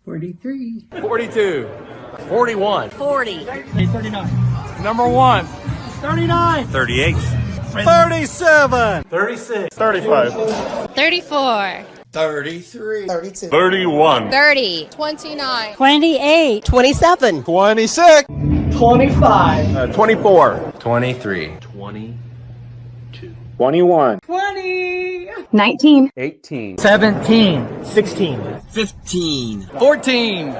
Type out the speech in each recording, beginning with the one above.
43. 42. 41. 40. 39. Number 1. 39. 38. 37. 36. 35. 34. 33. 32. 31. 30. 29. 28. 27. 26. 25. 24. 23. 21. 20. 19. 18. 17. 16. 15. 14.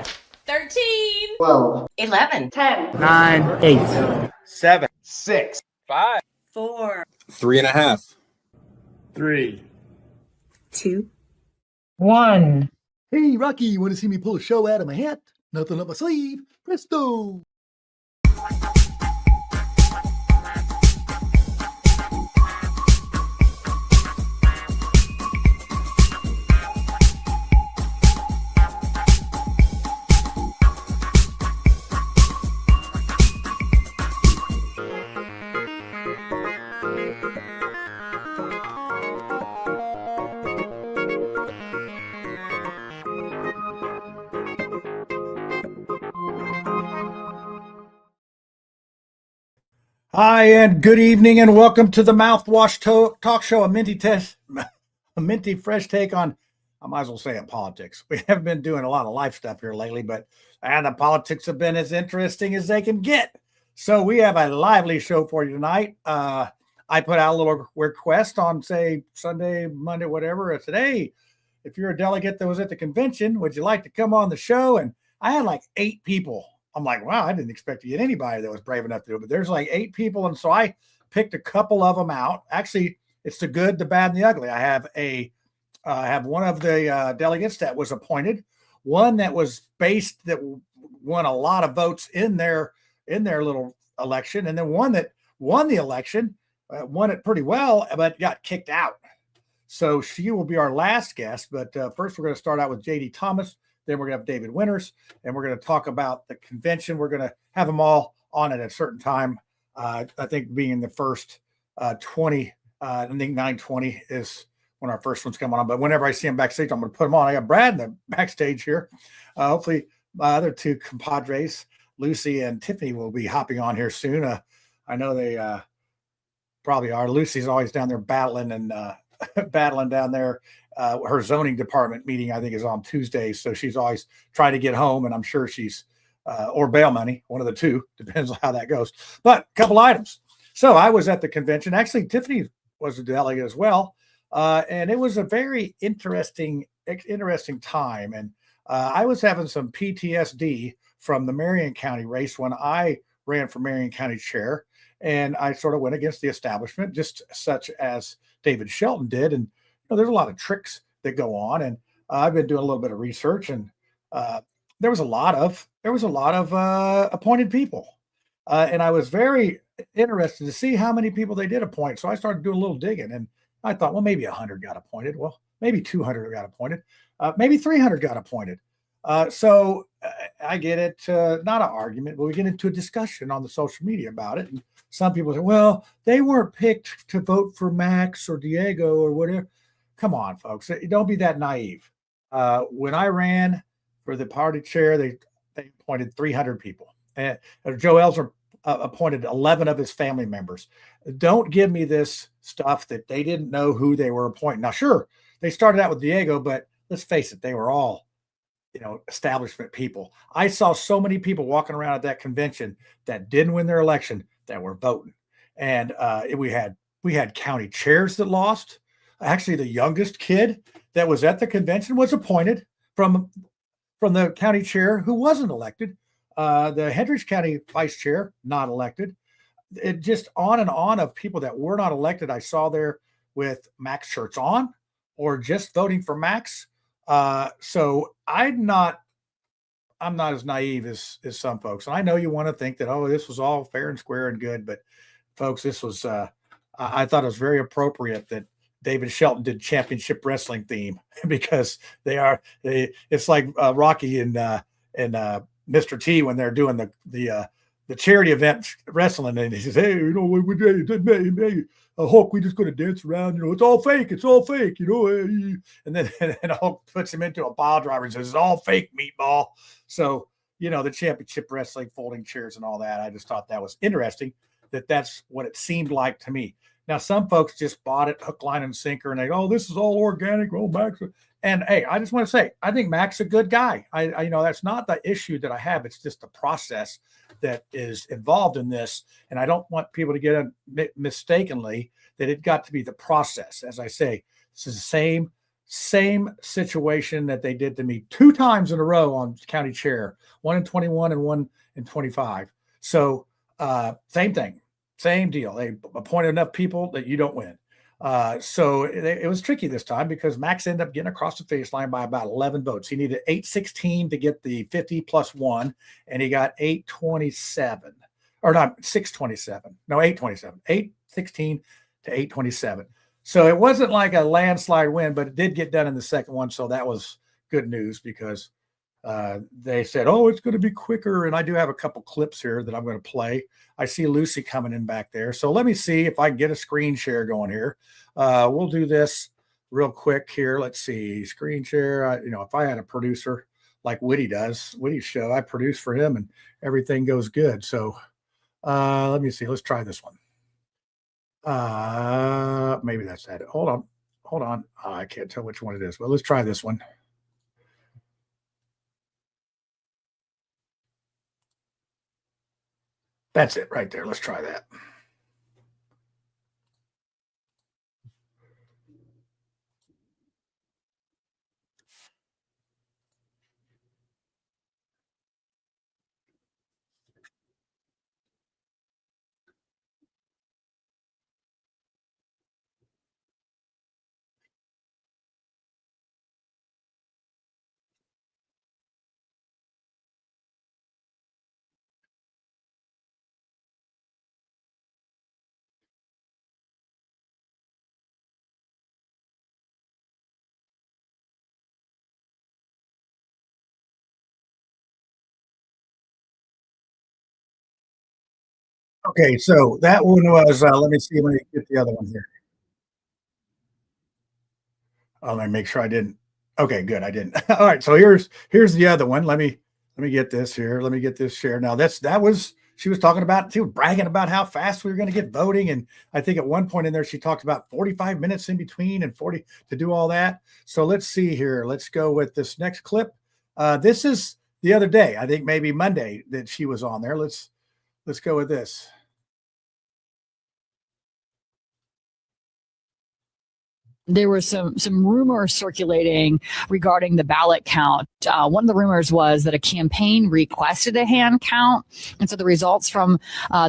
13. 12. 11. 10. 9. 8. 7. 6. 5. 4. 3.5. 3. 2. 1. Hey, Rocky, you want to see me pull a show out of my hat? Nothing up my sleeve. Presto! Hi, and good evening, and welcome to the Mouthwash Talk Show, a minty fresh take on, I might as well say it, politics. We haven't been doing a lot of life stuff here lately, but the politics have been as interesting as they can get. So we have a lively show for you tonight. I put out a little request on, say, Sunday, Monday, whatever. I said, hey, if you're a delegate that was at the convention, would you like to come on the show? And I had like 8 people. I'm like, wow, I didn't expect to get anybody that was brave enough to do it, but there's like 8 people. And so I picked a couple of them out. Actually, it's the good, the bad, and the ugly. I have one of the delegates that was appointed, one that was based, that won a lot of votes in their little election. And then one that won the election, won it pretty well, but got kicked out. So she will be our last guest. But first we're going to start out with JD Thomas. Then we're going to have David Winters, and we're going to talk about the convention. We're going to have them all on at a certain time. I think being the first 20, I think 9:20 is when our first one's coming on. But whenever I see them backstage, I'm going to put them on. I got Brad in the backstage here. Hopefully my other 2 compadres, Lucy and Tiffany, will be hopping on here soon. I know they probably are. Lucy's always down there battling down there. Her zoning department meeting, I think, is on Tuesdays. So she's always trying to get home, and I'm sure she's, or bail money, one of the 2, depends on how that goes. But a couple items. So I was at the convention. Actually, Tiffany was a delegate as well. And it was a very interesting time. And I was having some PTSD from the Marion County race when I ran for Marion County chair. And I sort of went against the establishment, just such as David Shelton did. And there's a lot of tricks that go on, and I've been doing a little bit of research, and there was a lot of appointed people, and I was very interested to see how many people they did appoint. So I started doing a little digging, and I thought, well, maybe 100 got appointed. Well, maybe 200 got appointed. Maybe 300 got appointed. So I get it, not an argument, but we get into a discussion on the social media about it. And some people say, well, they weren't picked to vote for Max or Diego or whatever. Come on, folks. Don't be that naive. When I ran for the party chair, they appointed 300 people. And Joe Ellsworth appointed 11 of his family members. Don't give me this stuff that they didn't know who they were appointing. Now, sure, they started out with Diego, but let's face it, they were all, establishment people. I saw so many people walking around at that convention that didn't win their election that were voting. And we had county chairs that lost. Actually, the youngest kid that was at the convention was appointed from the county chair who wasn't elected. The Hendricks County vice chair, not elected. It just on and on of people that were not elected. I saw there with Max shirts on or just voting for Max. So I'm not as naive as some folks. And I know you want to think that, oh, this was all fair and square and good. But folks, this was, I thought it was very appropriate that David Shelton did championship wrestling theme because it's like Rocky and Mr. T when they're doing the the charity event wrestling, and he says, "Hey, you know, Hulk, we just going to dance around. You know, it's all fake. It's all fake. You know." And then Hulk puts him into a pile driver and says, "It's all fake, meatball." So, you know, the championship wrestling, folding chairs, and all that. I just thought that was interesting. That's what it seemed like to me. Now, some folks just bought it hook, line, and sinker, and they go, "Oh, this is all organic." Oh, Max. And hey, I just want to say, I think Mac's a good guy. I you know, that's not the issue that I have. It's just the process that is involved in this. And I don't want people to get mistakenly that it got to be the process. As I say, this is the same situation that they did to me 2 times in a row on county chair, one in 21 and one in 25. So same thing, same deal. They appointed enough people that you don't win. So it was tricky this time because Max ended up getting across the finish line by about 11 votes. He needed 816 to get the 50 plus 1, and he got 827, or not 627. No, 827. 816 to 827. So it wasn't like a landslide win, but it did get done in the second one. So that was good news because they said, "Oh, it's going to be quicker." And I do have a couple clips here that I'm going to play. I see Lucy coming in back there. So let me see if I can get a screen share going here. We'll do this real quick here. Let's see, screen share. You know, if I had a producer like Woody does, Woody's show, I produce for him and everything goes good. So let me see. Let's try this one. Maybe that's that. Hold on. I can't tell which one it is, but let's try this one. That's it right there. Let's try that. Okay, so that one was, let me see, let me get the other one here. Let me make sure I didn't. Okay, good. I didn't. All right. So here's the other one. Let me get this here. Let me get this share. Now that was she was talking about. She was bragging about how fast we were going to get voting, and I think at one point in there she talked about 45 minutes in between and 40 to do all that. So let's see here. Let's go with this next clip. This is the other day. I think maybe Monday that she was on there. Let's go with this. There was some rumors circulating regarding the ballot count. One of the rumors was that a campaign requested a hand count, and so the results from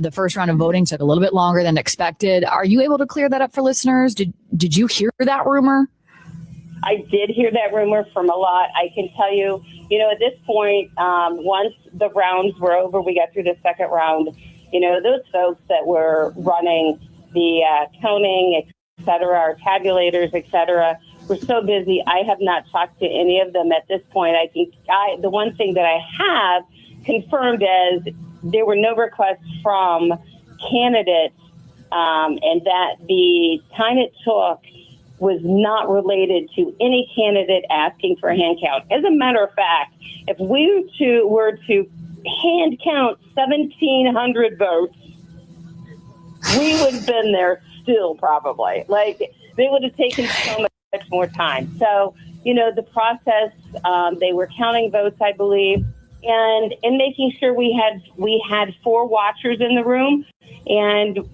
the first round of voting took a little bit longer than expected. Are you able to clear that up for listeners? Did you hear that rumor? I did hear that rumor from a lot. I can tell you, at this point, once the rounds were over, we got through the second round. Those folks that were running the counting, et cetera, our tabulators, et cetera, we're so busy. I have not talked to any of them at this point. I think the one thing that I have confirmed is there were no requests from candidates, and that the time it took was not related to any candidate asking for a hand count. As a matter of fact, if we were to hand count 1,700 votes, we would have been there still probably. Like, they would have taken so much more time. So, the process, they were counting votes, I believe, and making sure we had 4 watchers in the room, and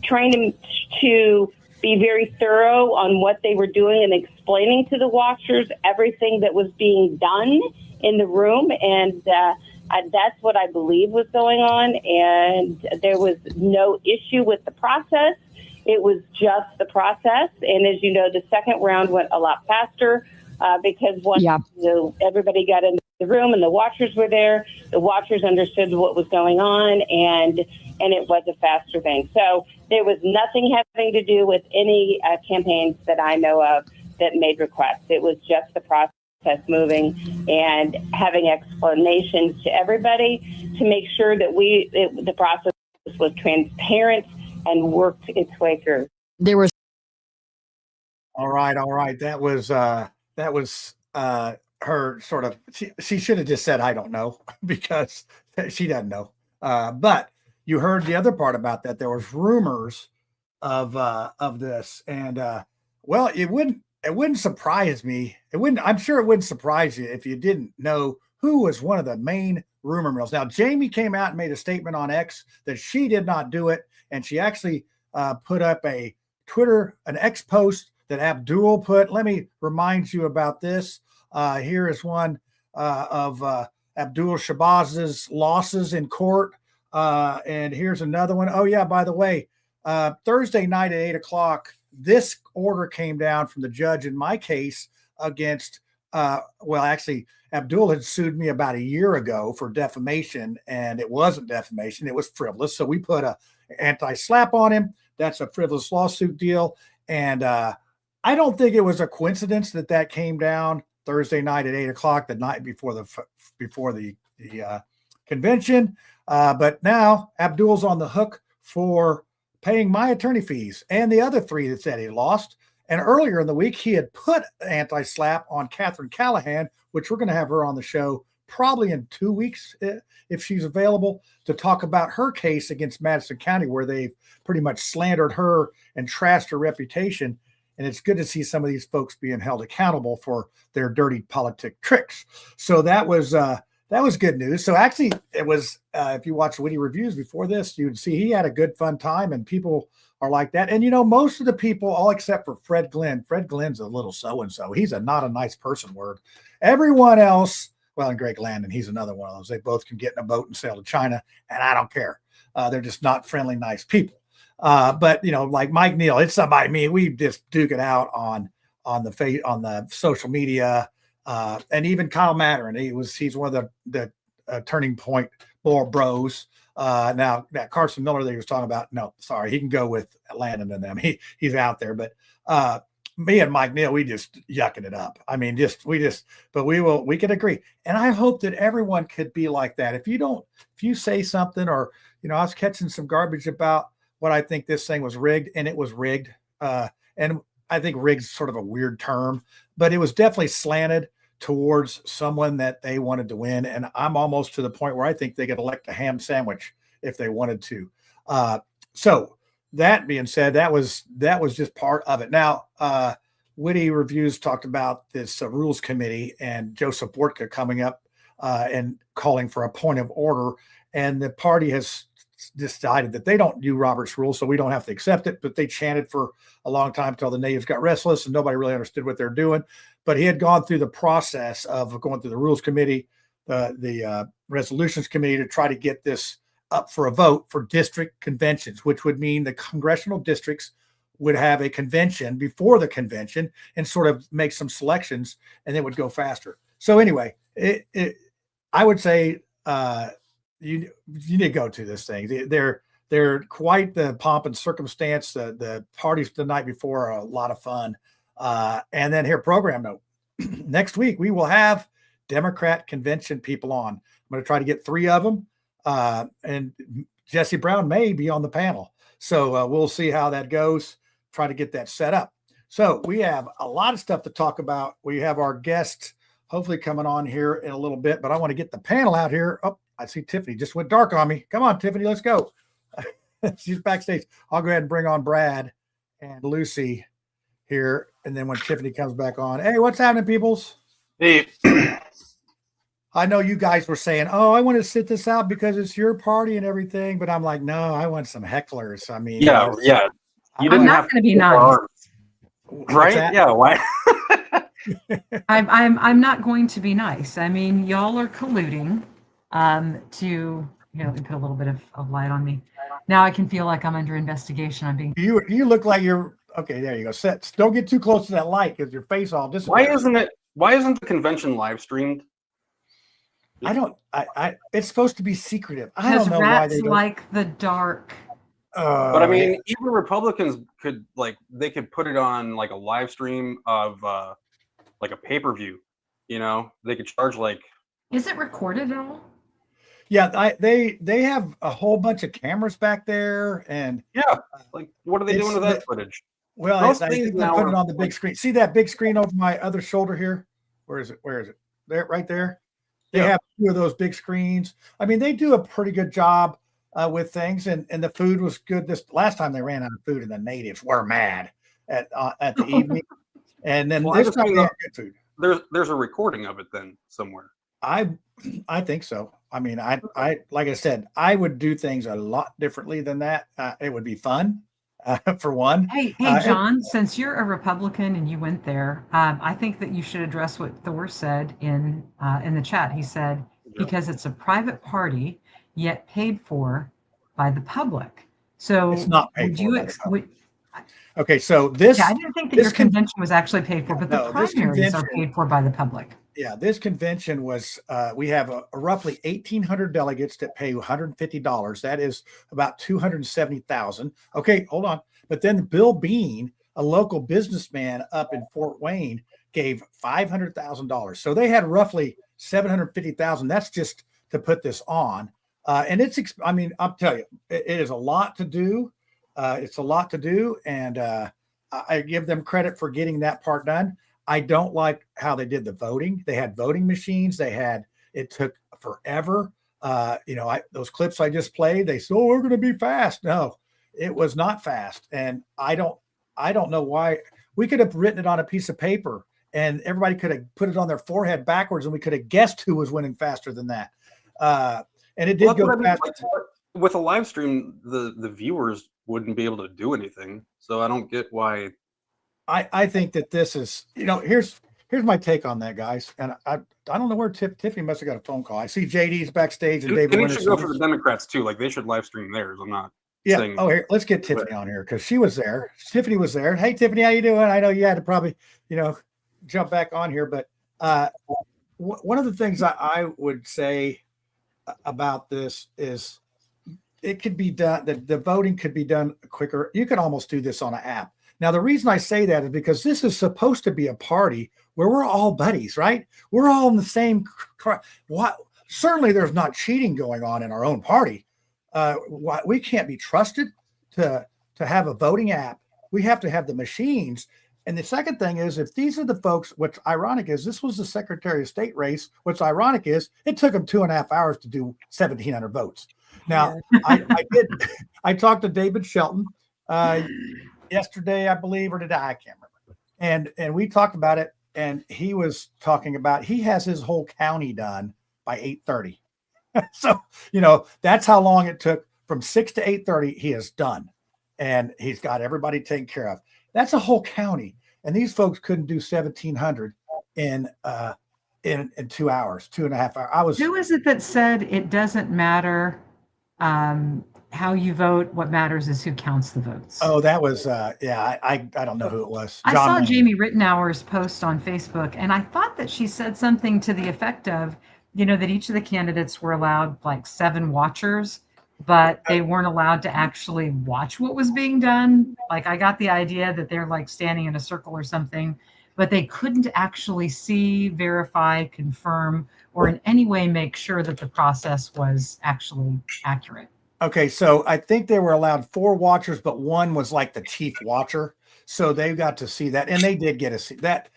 trying to be very thorough on what they were doing and explaining to the watchers everything that was being done in the room. And that's what I believe was going on. And there was no issue with the process. It was just the process. And as you know, the second round went a lot faster because once everybody got in the room and the watchers were there, the watchers understood what was going on, and it was a faster thing. So there was nothing having to do with any campaigns that I know of that made requests. It was just the process moving and having explanations to everybody to make sure that the process was transparent and worked its way through. There was All right. That was her sort of. She should have just said, "I don't know," because she doesn't know. But you heard the other part about that. There was rumors of this, and well, it wouldn't surprise me. I'm sure it wouldn't surprise you if you didn't know who was one of the main rumor mills. Now, Jamie came out and made a statement on X that she did not do it, and she actually put up an X post that Abdul put. Let me remind you about this. Here is one of Abdul Shabaz's losses in court. And here's another one. Oh, yeah, by the way, Thursday night at 8:00, this order came down from the judge in my case against, actually, Abdul had sued me about a year ago for defamation, and it wasn't defamation. It was frivolous. So we put a anti-slap on him. That's a frivolous lawsuit deal. And I don't think it was a coincidence that came down Thursday night at 8:00, the night before the convention. But now Abdul's on the hook for paying my attorney fees and the other three that said he lost. And earlier in the week, he had put anti-slap on Catherine Callahan, which we're going to have her on the show probably in 2 weeks if she's available to talk about her case against Madison County, where they've pretty much slandered her and trashed her reputation. And it's good to see some of these folks being held accountable for their dirty politic tricks. So that was good news. So actually, it was, if you watch Witty Reviews before this, you'd see he had a good, fun time, and people are like that. And, most of the people, all except for Fred Glenn's a little so-and-so. He's not a nice person word. Everyone else, well, and Greg Landon, he's another one of those. They both can get in a boat and sail to China, and I don't care. They're just not friendly, nice people. But, like Mike Neal, it's somebody, we just duke it out on the social media. And even Kyle Mattern, he's one of the Turning Point bros. Now that Carson Miller that he was talking about, no, sorry, he can go with Landon and them. He's out there, but me and Mike Neal, we just yucking it up. I mean, but we can agree. And I hope that everyone could be like that. If you say something, or, I was catching some garbage about what I think this thing was rigged, and it was rigged. And I think rigged's sort of a weird term, but it was definitely slanted towards someone that they wanted to win. And I'm almost to the point where I think they could elect a ham sandwich if they wanted to. So that being said, that was just part of it. Now, Witty Reviews talked about this rules committee and Joseph Bortka coming up and calling for a point of order. And the party has decided that they don't do Robert's rules, so we don't have to accept it. But they chanted for a long time until the natives got restless and nobody really understood what they're doing. But he had gone through the process of going through the rules committee, the resolutions committee, to try to get this up for a vote for district conventions, which would mean the congressional districts would have a convention before the convention and sort of make some selections, and it would go faster. So anyway, I would say you need to go to this thing. They're quite the pomp and circumstance. The parties the night before are a lot of fun. And then here, program note. Next week, we will have Democrat convention people on. I'm going to try to get 3 of them. And Jesse Brown may be on the panel. So we'll see how that goes. Try to get that set up. So we have a lot of stuff to talk about. We have our guest hopefully coming on here in a little bit, but I want to get the panel out here. Oh, I see Tiffany just went dark on me. Come on, Tiffany, let's go. She's backstage. I'll go ahead and bring on Brad and Lucy here. And then when Tiffany comes back on, hey, what's happening, peoples? Hey. I know you guys were saying, oh, I want to sit this out because it's your party and everything. But I'm like, no, I want some hecklers. I mean, yeah. I'm not going to be nice. Right? Yeah. Why? I'm not going to be nice. I mean, y'all are colluding to, put a little bit of light on me. Now I can feel like I'm under investigation. I'm being. You look like you're okay. There you go. Don't get too close to that light because your face all disappears. Why isn't the convention live streamed? It's supposed to be secretive. I don't know why they don't. Like the dark. But I mean, even Republicans they could put it on like a live stream of like a pay-per-view, You know, they could charge like. Is it recorded at all? Yeah, they have a whole bunch of cameras back there, and Yeah, like what are they doing with that footage? Well, Most I things think they now put it are on the big screen. See that big screen over my other shoulder here? Where is it? Where is it? There, right there. They have two of those big screens. I mean, they do a pretty good job with things, and the food was good. This last time they ran out of food, and the natives were mad at the evening. And then this time they had good food. There's a recording of it then somewhere. I think so. I mean, I like I said, I would do things a lot differently than that. It would be fun, for one. Hey, John, since you're a Republican and you went there, I think that you should address what Thor said in the chat. He said, because it's a private party, yet paid for by the public. So it's not paid would for you by the public. Okay, so this. Yeah, I didn't think that your convention was actually paid for, but the primaries are paid for by the public. Yeah, this convention was, we have a roughly 1,800 delegates that pay $150. That is about 270,000. Okay, hold on. But then Bill Bean, a local businessman up in Fort Wayne, gave $500,000. So they had roughly 750,000. That's just to put this on. And it's, I mean, I'll tell you, it is a lot to do. It's a lot to do. And I give them credit for getting that part done. I don't like how they did the voting. They had voting machines. It took forever. Those clips I just played, they said, "Oh, we're going to be fast." No, it was not fast. And I don't know why. We could have written it on a piece of paper and everybody could have put it on their forehead backwards and we could have guessed who was winning faster than that. And it did go faster. With a live stream, the viewers wouldn't be able to do anything. So I don't get why. I think that this is, here's my take on that, guys. And I don't know where Tiffany must have got a phone call. I see JD's backstage and David. They should go for the Democrats too. Like they should live stream theirs. I'm not. Yeah. Saying here, let's get Tiffany on here because she was there. Tiffany was there. Hey, Tiffany, how you doing? I know you had to probably, jump back on here, but one of the things I would say about this is it could be done. The voting could be done quicker. You could almost do this on an app. Now, the reason I say that is because this is supposed to be a party where we're all buddies, right? We're all in the same. Certainly, there's not cheating going on in our own party. We can't be trusted to have a voting app. We have to have the machines. And the second thing is, if these are the folks, what's ironic is this was the Secretary of State race. What's ironic is it took them 2.5 hours to do 1,700 votes. Now, I talked to David Shelton yesterday, I believe, or today, I can't remember. And we talked about it, and he was talking about he has his whole county done by 8:30. So, that's how long it took from 6 to 8:30. He is done, and he's got everybody taken care of. That's a whole county, and these folks couldn't do 1,700 in 2 hours, 2.5 hours. Who is it that said it doesn't matter how you vote? What matters is who counts the votes. Oh, that was I don't know who it was. I saw Jamie Rittenauer's post on Facebook, and I thought that she said something to the effect of, that each of the candidates were allowed like 7 watchers, but they weren't allowed to actually watch what was being done. Like I got the idea that they're like standing in a circle or something, but they couldn't actually see, verify, confirm, or in any way make sure that the process was actually accurate. Okay, so I think they were allowed 4 watchers, but one was like the chief watcher. So they got to see that, and they did get to see that.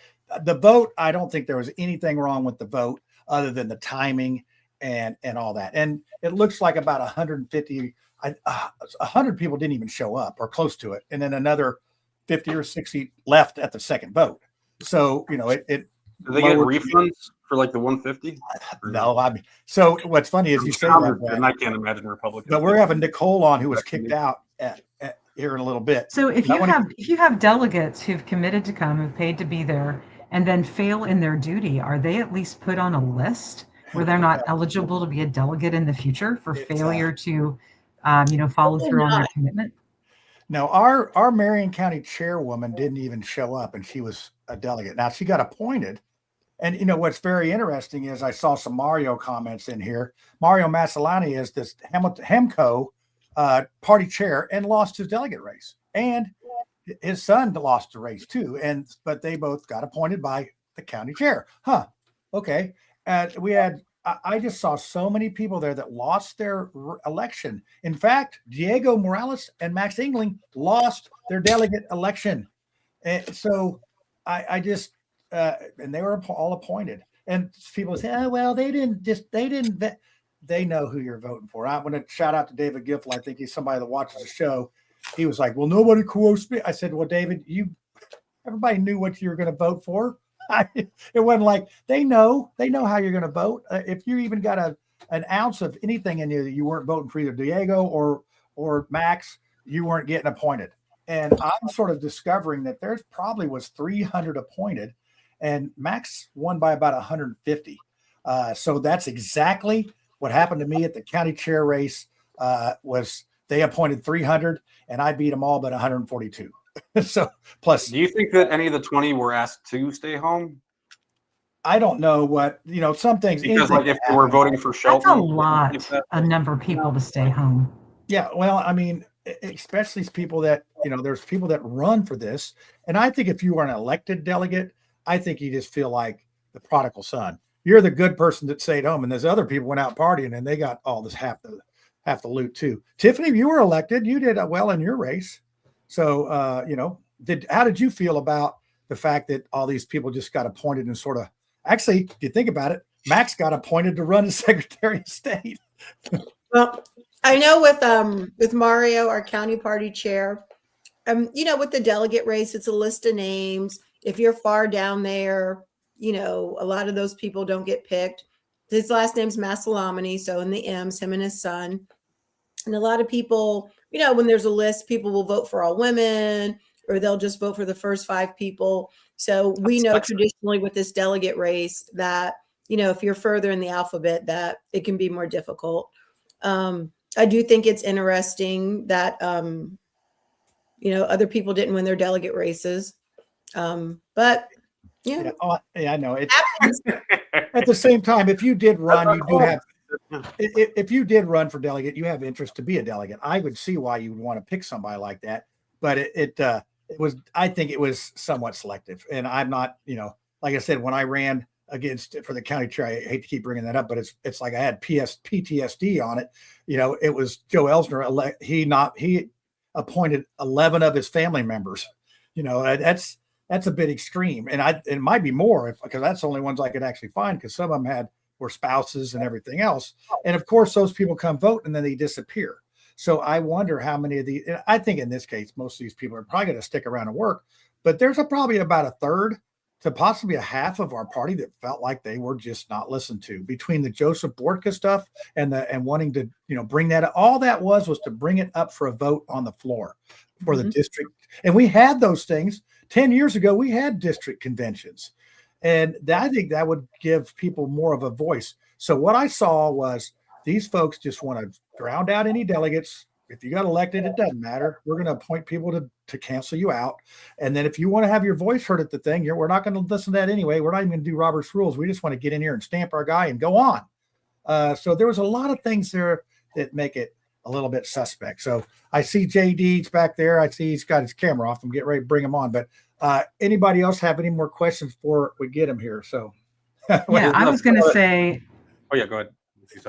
The vote, I don't think there was anything wrong with the vote other than the timing and all that. And it looks like about 150, 100 people didn't even show up or close to it. And then another 50 or 60 left at the second vote. So, do they get refunds for like the 150? No, so what's funny is you say that, and I can't imagine Republicans. But we're having Nicole on, who was kicked out here in a little bit. So if you have delegates who've committed to come, who've paid to be there, and then fail in their duty, are they at least put on a list where they're not eligible to be a delegate in the future for failure to, follow through on their commitment? No, our Marion County chairwoman didn't even show up, and she was a delegate. Now she got appointed. And what's very interesting is I saw some Mario comments in here. Mario Massolani is this Hemco party chair and lost his delegate race, and his son lost the race too. But they both got appointed by the county chair. Okay. We had, I just saw so many people there that lost their election. In fact, Diego Morales and Max Engling lost their delegate election. And so I just, and they were all appointed. And people say, oh, well, they didn't vet. They know who you're voting for. I'm going to shout out to David Giffel. I think he's somebody that watches the show. He was like, well, nobody coerced me. I said, well, David, everybody knew what you were going to vote for. It wasn't like they know how you're going to vote. If you even got an ounce of anything in you that you weren't voting for either Diego or Max, you weren't getting appointed. And I'm sort of discovering that there's probably was 300 appointed, and Max won by about 150. So that's exactly what happened to me at the county chair race. Was they appointed 300, and I beat them all but 142. So plus, do you think that any of the 20 were asked to stay home? I don't know what, some things. Because like if they were voting for Shelton. That's a lot, a number of people to stay home. Yeah. Well, I mean, especially people that, there's people that run for this. And I think if you are an elected delegate, I think you just feel like the prodigal son. You're the good person that stayed home, and there's other people went out partying and they got all this half the loot too. Tiffany, you were elected. You did well in your race. So, how did you feel about the fact that all these people just got appointed and sort of, actually, if you think about it, Max got appointed to run as Secretary of State. Well, I know with Mario, our county party chair, with the delegate race, it's a list of names. If you're far down there, a lot of those people don't get picked. His last name's Massalamani, so in the M's, him and his son. And a lot of people, when there's a list, people will vote for all women, or they'll just vote for the first 5 people. So we know traditionally with this delegate race that, if you're further in the alphabet, that it can be more difficult. I do think it's interesting that, other people didn't win their delegate races. But yeah. I know. At the same time, if you did run, you do have. If you did run for delegate, you have interest to be a delegate. I would see why you would want to pick somebody like that, but it was. I think it was somewhat selective, and I'm not. Like I said, when I ran for the county chair, I hate to keep bringing that up, but it's like I had PTSD on it. It was Joe Elsner. He appointed 11 of his family members. That's a bit extreme, and it might be more because that's the only ones I could actually find, because some of them were spouses and everything else. And of course, those people come vote and then they disappear. So I wonder how many of these, I think in this case, most of these people are probably going to stick around and work, but there's probably about a third to possibly a half of our party that felt like they were just not listened to, between the Joseph Bortka stuff and wanting to, bring that, all that was to bring it up for a vote on the floor for the district. And we had those things 10 years ago. We had district conventions. And I think that would give people more of a voice. So what I saw was these folks just want to drown out any delegates. If you got elected, it doesn't matter. We're going to appoint people to cancel you out. And then if you want to have your voice heard at the thing, we're not going to listen to that anyway. We're not even going to do Robert's rules. We just want to get in here and stamp our guy and go on. So there was a lot of things there that make it a little bit suspect. So I see JD's back there. I see he's got his camera off. I'm getting ready to bring him on. But anybody else have any more questions before we get him here? So yeah, I was going to say. Oh yeah, go ahead.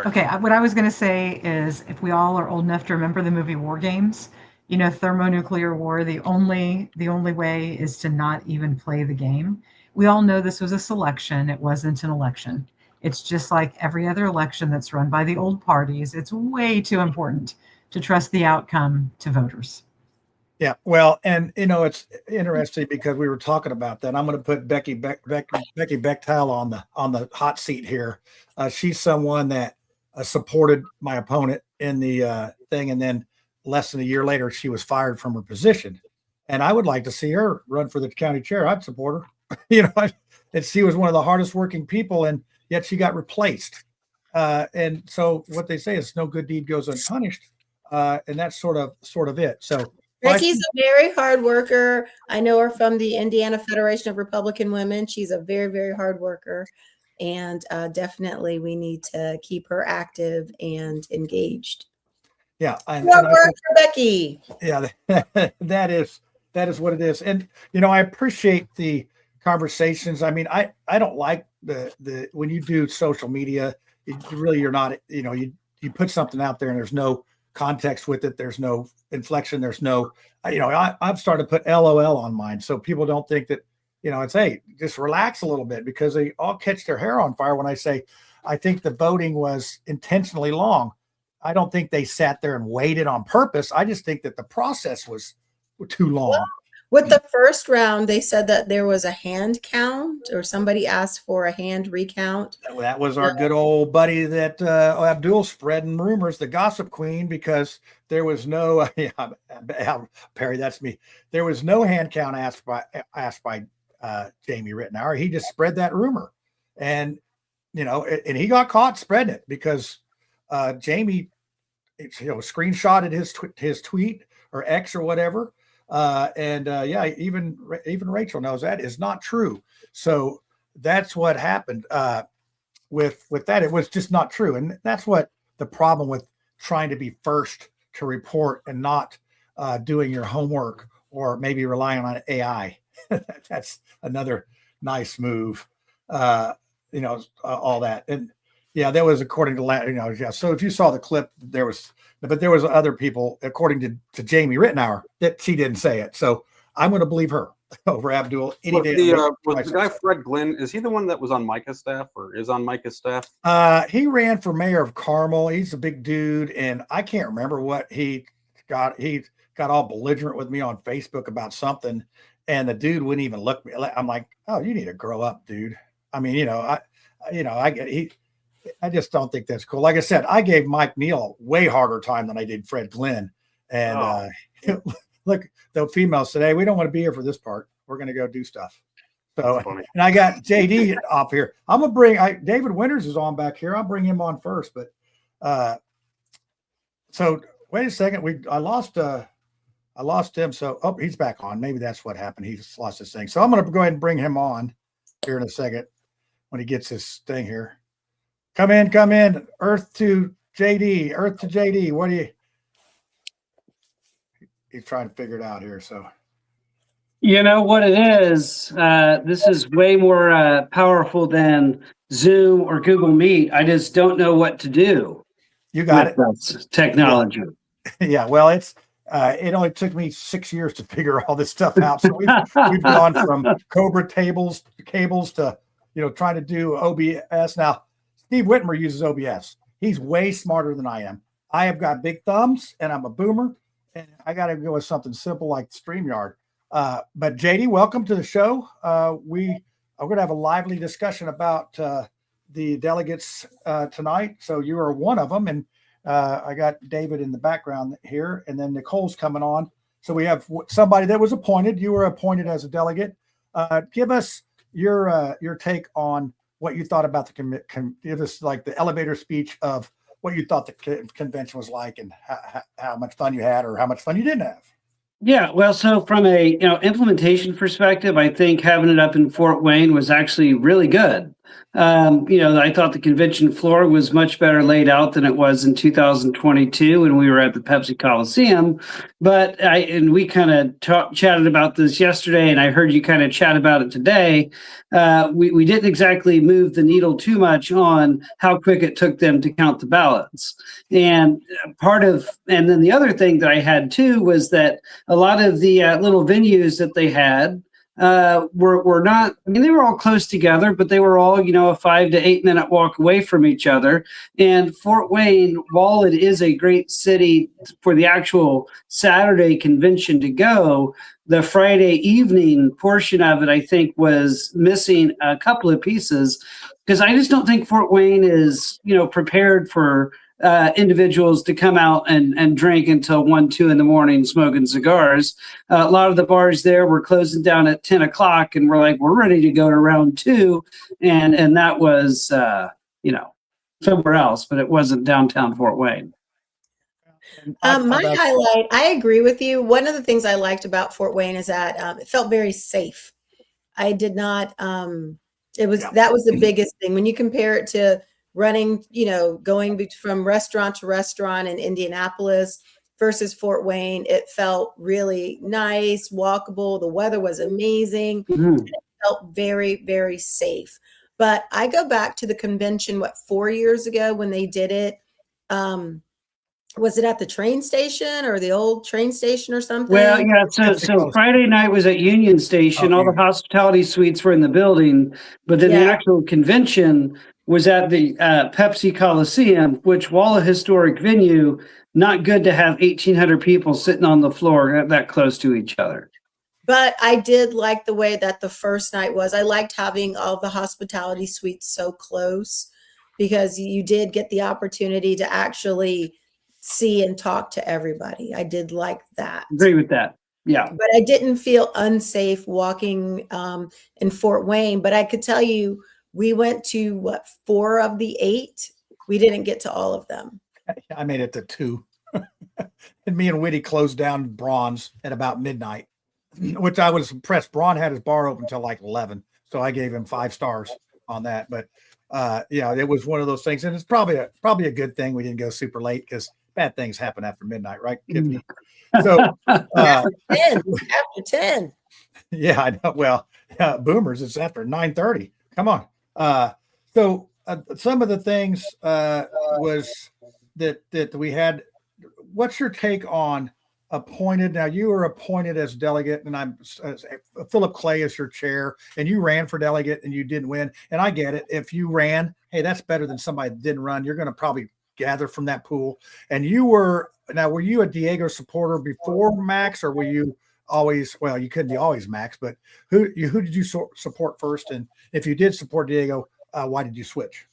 Okay, what I was going to say is, if we all are old enough to remember the movie War Games, thermonuclear war, the only way is to not even play the game. We all know this was a selection. It wasn't an election. It's just like every other election that's run by the old parties. It's way too important to trust the outcome to voters. Yeah, well, and it's interesting because we were talking about that. I'm going to put Becky Bechtel on the hot seat here. She's someone that supported my opponent in the thing, and then less than a year later, she was fired from her position. And I would like to see her run for the county chair. I'd support her. And she was one of the hardest working people, and yet she got replaced. And so what they say is no good deed goes unpunished, and that's sort of it. So. Becky's a very hard worker. I know her from the Indiana Federation of Republican Women. She's a very, very hard worker. And definitely we need to keep her active and engaged. Yeah. More work for Becky. Yeah, that is what it is. And, I appreciate the conversations. I mean, I don't like the when you do social media, you're not, you put something out there and there's no context with it. There's no inflection. There's no, I've started to put LOL on mine so people don't think that, it's, hey, just relax a little bit, because they all catch their hair on fire when I say, I think the voting was intentionally long. I don't think they sat there and waited on purpose. I just think that the process was too long. Well, with the first round, they said that there was a hand count, or somebody asked for a hand recount. That was our good old buddy that Abdul spreading rumors, the gossip queen, because there was no Perry, that's me. There was no hand count asked by Jamie Rittenauer. He just spread that rumor, and and he got caught spreading it because Jamie, screenshotted his tweet or X or whatever. Even Rachel knows that is not true. So that's what happened with that. It was just not true. And that's what the problem with trying to be first to report and not doing your homework, or maybe relying on AI. That's another nice move. All that. And that was according to, so if you saw the clip, there was other people, according to Jamie Rittenauer, that she didn't say it. So I'm going to believe her over Abdul any day. Was the guy Fred Glynn, is he the one that was on Micah's staff, or is on Micah's staff? He ran for mayor of Carmel. He's a big dude, and I can't remember what he got. He got all belligerent with me on Facebook about something, and the dude wouldn't even look me. I'm like, oh, you need to grow up, dude. I mean, I just don't think that's cool. Like I said, I gave Mike Neal a way harder time than I did Fred Glynn. And look, the females said, hey, we don't want to be here for this part. We're going to go do stuff. So, and I got JD up here. I'm going to bring, David Winters is on back here. I'll bring him on first. But so wait a second. I lost him. So, he's back on. Maybe that's what happened. He just lost his thing. So I'm going to go ahead and bring him on here in a second when he gets his thing here. Come in. Earth to JD. What do you? He's trying to figure it out here. So, you know what it is? This is way more powerful than Zoom or Google Meet. I just don't know what to do. You got it. Technology. Yeah. Well, it only took me 6 years to figure all this stuff out. So we've gone from Cobra cables to trying to do OBS now. Steve Whitmer uses OBS. He's way smarter than I am. I have got big thumbs, and I'm a boomer, and I got to go with something simple like StreamYard. But JD, welcome to the show. We are going to have a lively discussion about the delegates tonight. So you are one of them, and I got David in the background here, and then Nicole's coming on. So we have somebody that was appointed. You were appointed as a delegate. Give us your take on what you thought about give us like the elevator speech of what you thought the convention was like, and how much fun you had or how much fun you didn't have. Yeah, well, so from a implementation perspective, I think having it up in Fort Wayne was actually really good. I thought the convention floor was much better laid out than it was in 2022 when we were at the Pepsi Coliseum. But we kind of chatted about this yesterday, and I heard you kind of chat about it today. We didn't exactly move the needle too much on how quick it took them to count the ballots. And then the other thing that I had too was that a lot of the little venues that they had were not, they were all close together, but they were all, a 5 to 8 minute walk away from each other. And Fort Wayne, while it is a great city for the actual Saturday convention to go, the Friday evening portion of it, I think, was missing a couple of pieces, because I just don't think Fort Wayne is, prepared for individuals to come out and drink until 1, 2 in the morning smoking cigars. A lot of the bars there were closing down at 10 o'clock, and we're ready to go to round 2. And that was, somewhere else, but it wasn't downtown Fort Wayne. My highlight, I agree with you. One of the things I liked about Fort Wayne is that it felt very safe. I did not, that was the biggest thing. When you compare it to running, going from restaurant to restaurant in Indianapolis versus Fort Wayne, it felt really nice, walkable. The weather was amazing. Mm-hmm. It felt very, very safe. But I go back to the convention, 4 years ago when they did it. Was it at the train station or the old train station or something? Well, yeah. So Friday night was at Union Station. All the hospitality suites were in the building, but then the actual convention was at the Pepsi Coliseum, which, while a historic venue, not good to have 1,800 people sitting on the floor that close to each other. But I did like the way that the first night was. I liked having all the hospitality suites so close because you did get the opportunity to actually see and talk to everybody. I did like that. Agree with that. Yeah. But I didn't feel unsafe walking in Fort Wayne. But I could tell you, we went to 4 of the 8. We didn't get to all of them. I made it to 2. And me and Whitty closed down Braun's at about midnight, which I was impressed. Braun had his bar open until like 11. So I gave him 5 stars on that. But yeah, it was one of those things. And it's probably a good thing we didn't go super late because bad things happen after midnight, right, Tiffany? So after 10. Yeah, I know. Well, boomers, it's after 9:30. Come on. So some of the things was that we had. What's your take on appointed? Now you were appointed as delegate, and I'm Philip Clay is your chair, and you ran for delegate and you didn't win. And I get it. If you ran, hey, that's better than somebody that didn't run. You're going to probably gather from that pool. And were you a Diego supporter before Max, or were you always, well, you couldn't be always Max, but who did you support first? And if you did support Diego, why did you switch?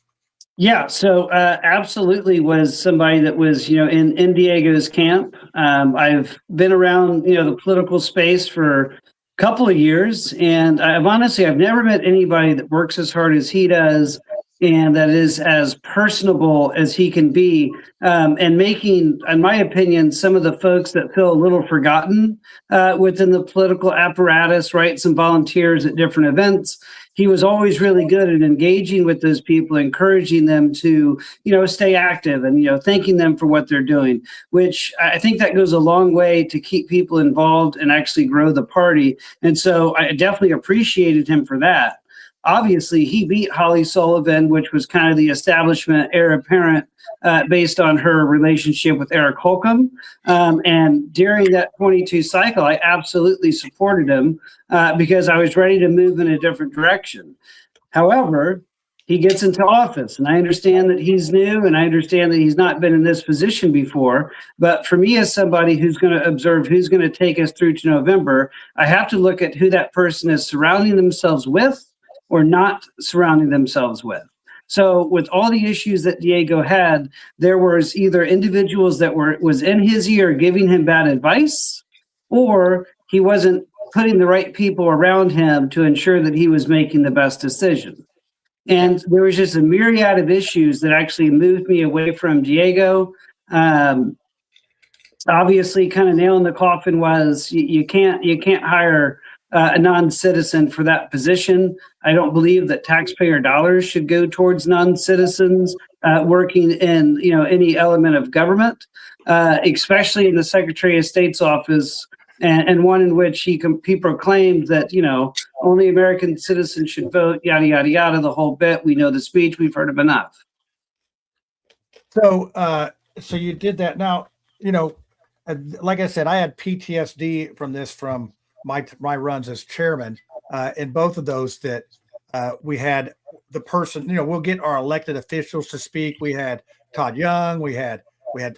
Yeah, so absolutely was somebody that was, in Diego's camp. I've been around, the political space for a couple of years, and I've never met anybody that works as hard as he does and that is as personable as he can be, and making, in my opinion, some of the folks that feel a little forgotten within the political apparatus, right? Some volunteers at different events. He was always really good at engaging with those people, encouraging them to, stay active and, thanking them for what they're doing, which I think that goes a long way to keep people involved and actually grow the party. And so I definitely appreciated him for that. Obviously, he beat Holly Sullivan, which was kind of the establishment heir apparent based on her relationship with Eric Holcomb. And during that 22 cycle, I absolutely supported him because I was ready to move in a different direction. However, he gets into office, and I understand that he's new, and I understand that he's not been in this position before. But for me, as somebody who's going to observe who's going to take us through to November, I have to look at who that person is surrounding themselves with or not surrounding themselves with. So with all the issues that Diego had, there was either individuals that was in his ear giving him bad advice, or he wasn't putting the right people around him to ensure that he was making the best decision. And there was just a myriad of issues that actually moved me away from Diego. Obviously, kind of nail in the coffin was you can't hire a non-citizen for that position. I don't believe that taxpayer dollars should go towards non-citizens working in any element of government, especially in the Secretary of State's office, and one in which he proclaimed that only American citizens should vote, yada yada yada, the whole bit. We know the speech. We've heard of enough. So you did that. Now like I said, I had PTSD from my runs as chairman, in both of those that we had the person, we'll get our elected officials to speak. We had Todd Young, we had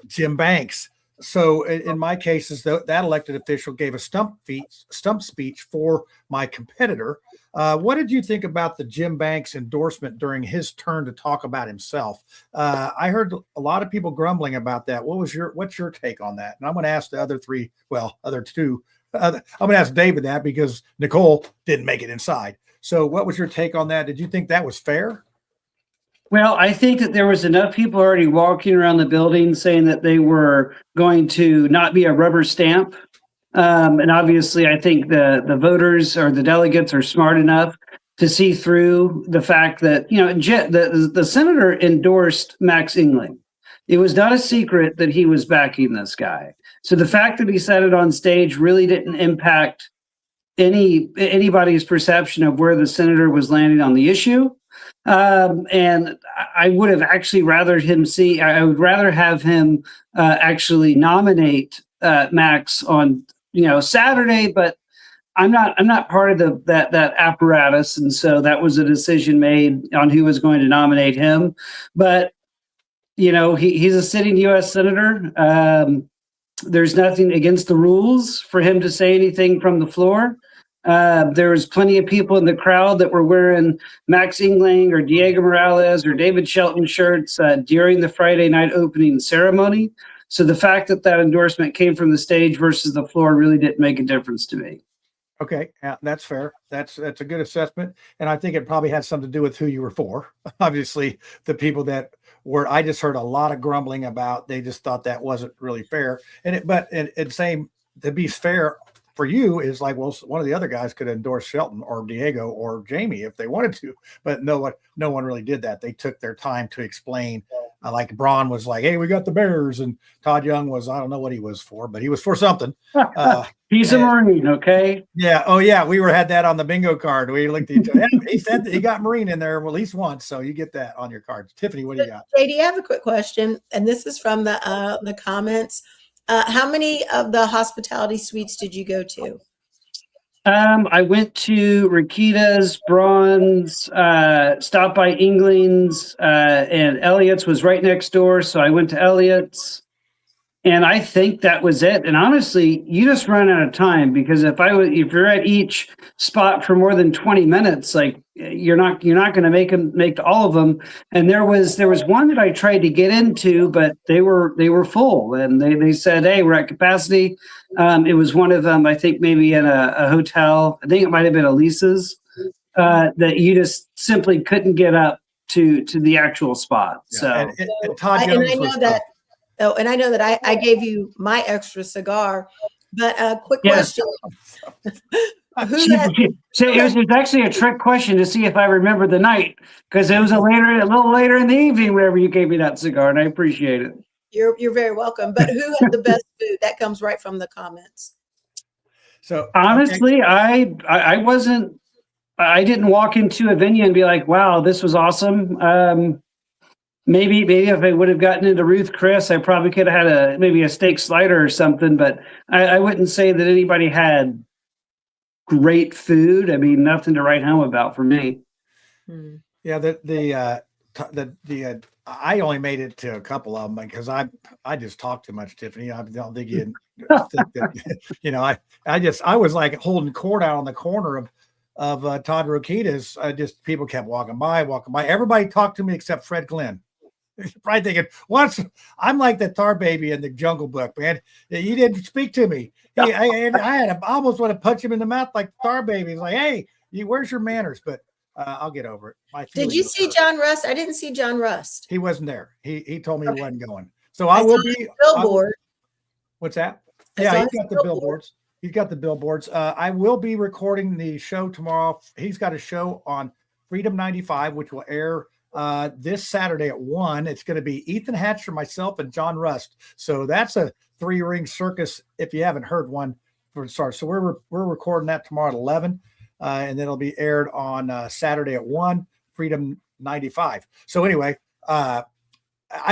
Jim Banks. So in my cases, that elected official gave a stump speech for my competitor. What did you think about the Jim Banks endorsement during his turn to talk about himself? I heard a lot of people grumbling about that. What's your take on that? And I'm going to ask the other two. I'm going to ask David that because Nicole didn't make it inside. So what was your take on that? Did you think that was fair? Well, I think that there was enough people already walking around the building saying that they were going to not be a rubber stamp. And obviously, I think the voters or the delegates are smart enough to see through the fact that, the senator endorsed Max Engling. It was not a secret that he was backing this guy. So the fact that he said it on stage really didn't impact anybody's perception of where the senator was landing on the issue. And I would have actually I would rather have him actually nominate Max on, Saturday, but I'm not part of that apparatus, and so that was a decision made on who was going to nominate him. But he's a sitting U.S. senator. There's nothing against the rules for him to say anything from the floor. There was plenty of people in the crowd that were wearing Max Ingling or Diego Morales or David Shelton shirts during the Friday night opening ceremony. So the fact that endorsement came from the stage versus the floor really didn't make a difference to me. Okay, yeah, that's fair. That's a good assessment, and I think it probably had something to do with who you were for. Obviously, the people that were, I just heard a lot of grumbling about. They just thought that wasn't really fair, but same to be fair for you is like, well, one of the other guys could endorse Shelton or Diego or Jamie if they wanted to, but no one really did that. They took their time to explain. Like Braun was like, hey, we got the Bears, and Todd Young was, I don't know what he was for, but he was for something. He's a Marine, okay? Yeah. Oh, yeah. We had that on the bingo card. We looked at each other. He said that he got Marine in there at least once, so you get that on your cards. Tiffany, what do you got? JD, I have a quick question, and this is from the comments. How many of the hospitality suites did you go to? I went to Rakita's, Braun's, stopped by Ingling's, and Elliott's was right next door. So I went to Elliott's, and I think that was it. And honestly, you just run out of time, because if you're at each spot for more than 20 minutes, like you're not going to make all of them. And there was one that I tried to get into, but they were full, and they said, hey, we're at capacity. It was one of them, I think maybe in a hotel. I think it might have been Elisa's, that you just simply couldn't get up to the actual spot. Yeah. So and Todd Jones was tough. Oh, and I know that I gave you my extra cigar, but a quick question. It was actually a trick question to see if I remember the night, because it was a little later in the evening whenever you gave me that cigar, and I appreciate it. You're very welcome. But who had the best food? That comes right from the comments. So honestly, okay. I didn't walk into a venue and be like, wow, this was awesome. Maybe if I would have gotten into Ruth Chris, I probably could have had maybe a steak slider or something, but I wouldn't say that anybody had great food. I mean, nothing to write home about for me. Yeah, I only made it to a couple of them because I just talk too much, Tiffany. I don't think you think that, I was like holding court out on the corner of Todd Rokita's. Just people kept walking by. Everybody talked to me except Fred Glenn. Probably thinking, I'm like the tar baby in the Jungle Book, man. You didn't speak to me. I almost want to punch him in the mouth like the tar baby. He's like, hey, where's your manners? But I'll get over it. Did you see John Rust? I didn't see John Rust. He wasn't there. He told me he wasn't going. So I will be billboard. What's that? Yeah, he's got the billboards. He's got the billboards. I will be recording the show tomorrow. He's got a show on Freedom 95, which will air this Saturday at 1. It's going to be Ethan Hatcher, myself, and John Rust. So that's a 3-ring circus if you haven't heard one for start. So we're recording that tomorrow at 11, and then it'll be aired on Saturday at 1, Freedom 95. So anyway, I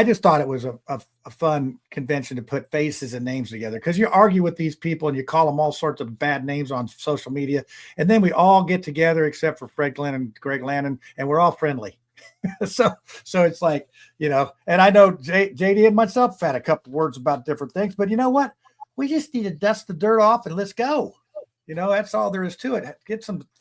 just thought it was a fun convention to put faces and names together, because you argue with these people and you call them all sorts of bad names on social media, and then we all get together except for Fred Glenn and Greg Lannon, and we're all friendly. so it's like, and I know JD and myself have had a couple words about different things, but you know what? We just need to dust the dirt off and let's go. That's all there is to it.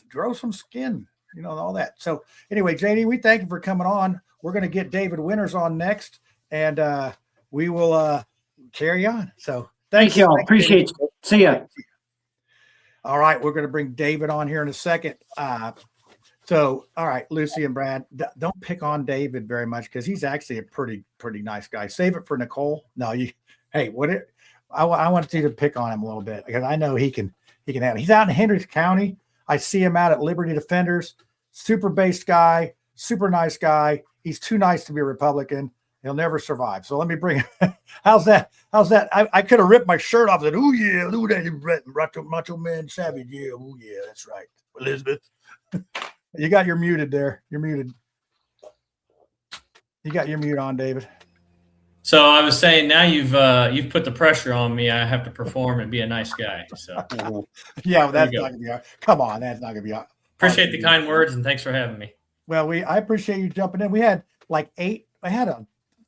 Grow some skin, all that. So anyway, JD, we thank you for coming on. We're going to get David Winters on next, and we will carry on. So thank you all. Appreciate it. See ya. All right. We're going to bring David on here in a second. So, all right, Lucy and Brad, don't pick on David very much, because he's actually a pretty nice guy. Save it for Nicole. No, I want you to pick on him a little bit, because I know he can handle it. He's out in Hendricks County. I see him out at Liberty Defenders. Super based guy, super nice guy. He's too nice to be a Republican. He'll never survive. So let me bring him. How's that? I could have ripped my shirt off and said, oh yeah, look at that macho man savage. Yeah, oh yeah, that's right. Elizabeth. You got you're muted there. You're muted. You got your mute on, David. So I was saying, now you've put the pressure on me. I have to perform and be a nice guy. So yeah, well, that's not gonna be. Come on, that's not gonna be. Appreciate the kind words and thanks for having me. Well, I appreciate you jumping in. We had like 8. I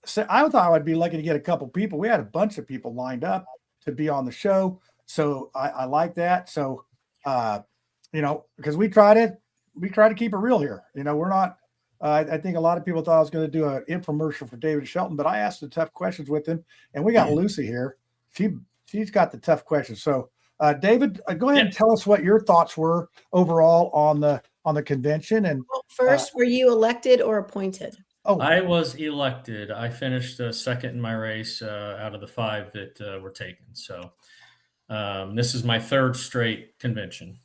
thought I would be lucky to get a couple people. We had a bunch of people lined up to be on the show, so I like that. So, because we try to keep it real here. We're not. I think a lot of people thought I was going to do an infomercial for David Shelton, but I asked the tough questions with him, and we got Lucy here. She's got the tough questions. So, David, go ahead and tell us what your thoughts were overall on the convention. And first, were you elected or appointed? Oh, I was elected. I finished second in my race out of the 5 that were taken. So this is my 3rd straight convention.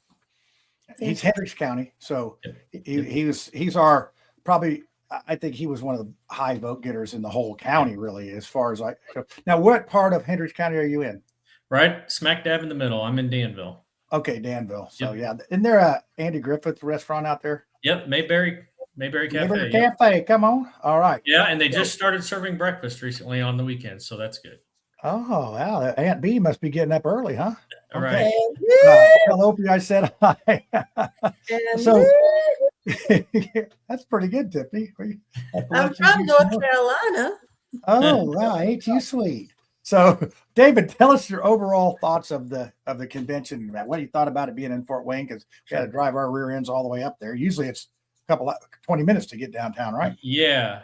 He's Hendricks County, so he's our probably. I think he was one of the high vote getters in the whole county, really, as far as I. Now, what part of Hendricks County are you in? Right, smack dab in the middle. I'm in Danville. Okay, Danville. So yeah, isn't there a Andy Griffith restaurant out there? Yep, Mayberry Cafe. Mayberry Cafe. Come on. All right. Yeah, and they just started serving breakfast recently on the weekends, so that's good. Oh, wow. Aunt B must be getting up early, huh? All right. Tell Opie I said hi. So that's pretty good, Tiffany. I'm from North Carolina. Oh, wow. Ain't you sweet? So, David, tell us your overall thoughts of the convention. What you thought about it being in Fort Wayne, because we had to drive our rear ends all the way up there. Usually it's 20 minutes to get downtown, right? Yeah.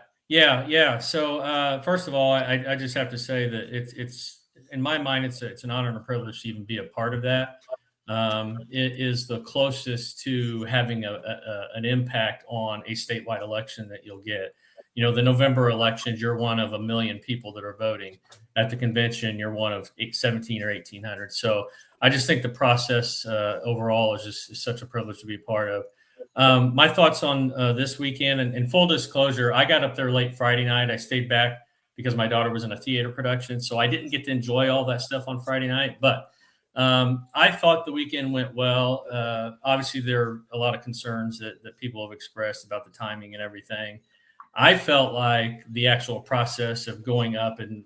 So first of all, I just have to say that it's in my mind, it's an honor and a privilege to even be a part of that. It is the closest to having an impact on a statewide election that you'll get. The November elections, you're one of 1 million people that are voting. At the convention, you're one of 17 or 1,800. So I just think the process overall is such a privilege to be a part of. My thoughts on this weekend, and full disclosure, I got up there late Friday night. I stayed back because my daughter was in a theater production, so I didn't get to enjoy all that stuff on Friday night. But I thought the weekend went well. Obviously, there are a lot of concerns that people have expressed about the timing and everything. I felt like the actual process of going up and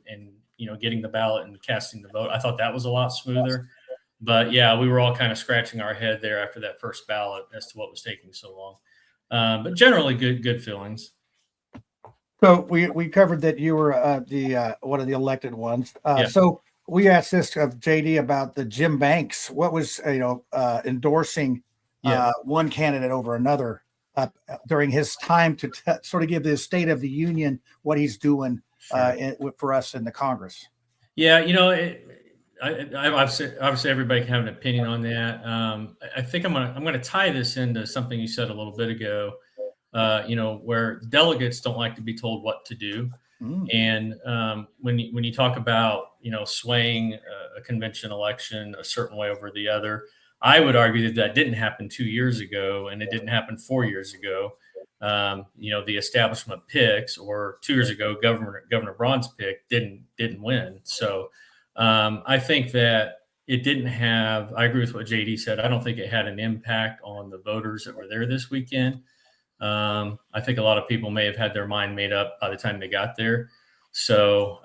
getting the ballot and casting the vote, I thought that was a lot smoother. But yeah, we were all kind of scratching our head there after that first ballot as to what was taking so long. But generally, good feelings. So we covered that you were one of the elected ones. So we asked this of JD about the Jim Banks. What was endorsing one candidate over another during his time to sort of give the State of the Union what he's doing for us in the Congress? Yeah, obviously everybody can have an opinion on that. I think I'm gonna tie this into something you said a little bit ago. Where delegates don't like to be told what to do, and when you talk about swaying a convention election a certain way over the other, I would argue that didn't happen 2 years ago, and it didn't happen 4 years ago. The establishment picks, or 2 years ago, Governor Braun's pick didn't win. So I think that it didn't have. I agree with what JD said. I don't think it had an impact on the voters that were there this weekend. I think a lot of people may have had their mind made up by the time they got there. So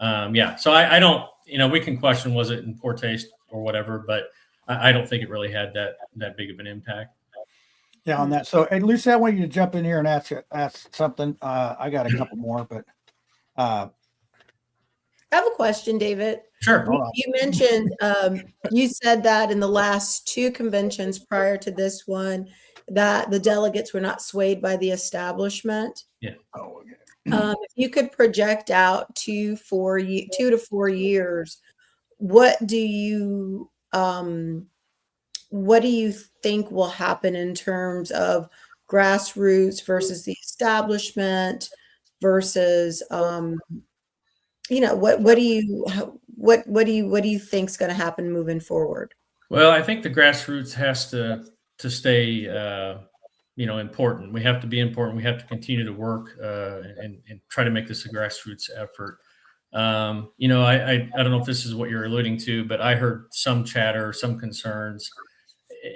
So I don't. We can question, was it in poor taste or whatever, but I don't think it really had that big of an impact. Yeah, on that. So, hey, Lucy, I want you to jump in here and ask something. I got a couple more, but I have a question, David. Sure. You mentioned you said that in the last 2 conventions prior to this one, that the delegates were not swayed by the establishment. Yeah. If you could project out 2 to 4 years, what do you think will happen in terms of grassroots versus the establishment versus what do you think is going to happen moving forward? Well, I think the grassroots has to stay important. We have to be important. We have to continue to work and try to make this a grassroots effort. I don't know if this is what you're alluding to, but I heard some chatter, some concerns,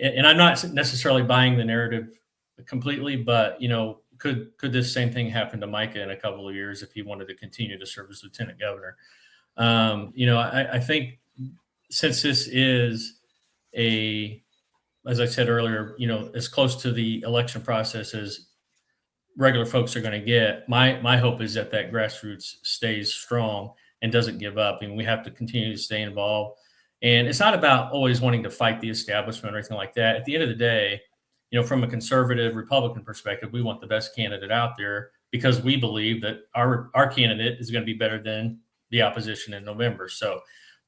and I'm not necessarily buying the narrative completely, but could this same thing happen to Micah in a couple of years if he wanted to continue to serve as lieutenant governor? I think since this is as I said earlier, as close to the election process as regular folks are going to get, my hope is that grassroots stays strong and doesn't give up. I mean, we have to continue to stay involved. And it's not about always wanting to fight the establishment or anything like that. At the end of the day, from a conservative Republican perspective, we want the best candidate out there because we believe that our candidate is going to be better than the opposition in November. So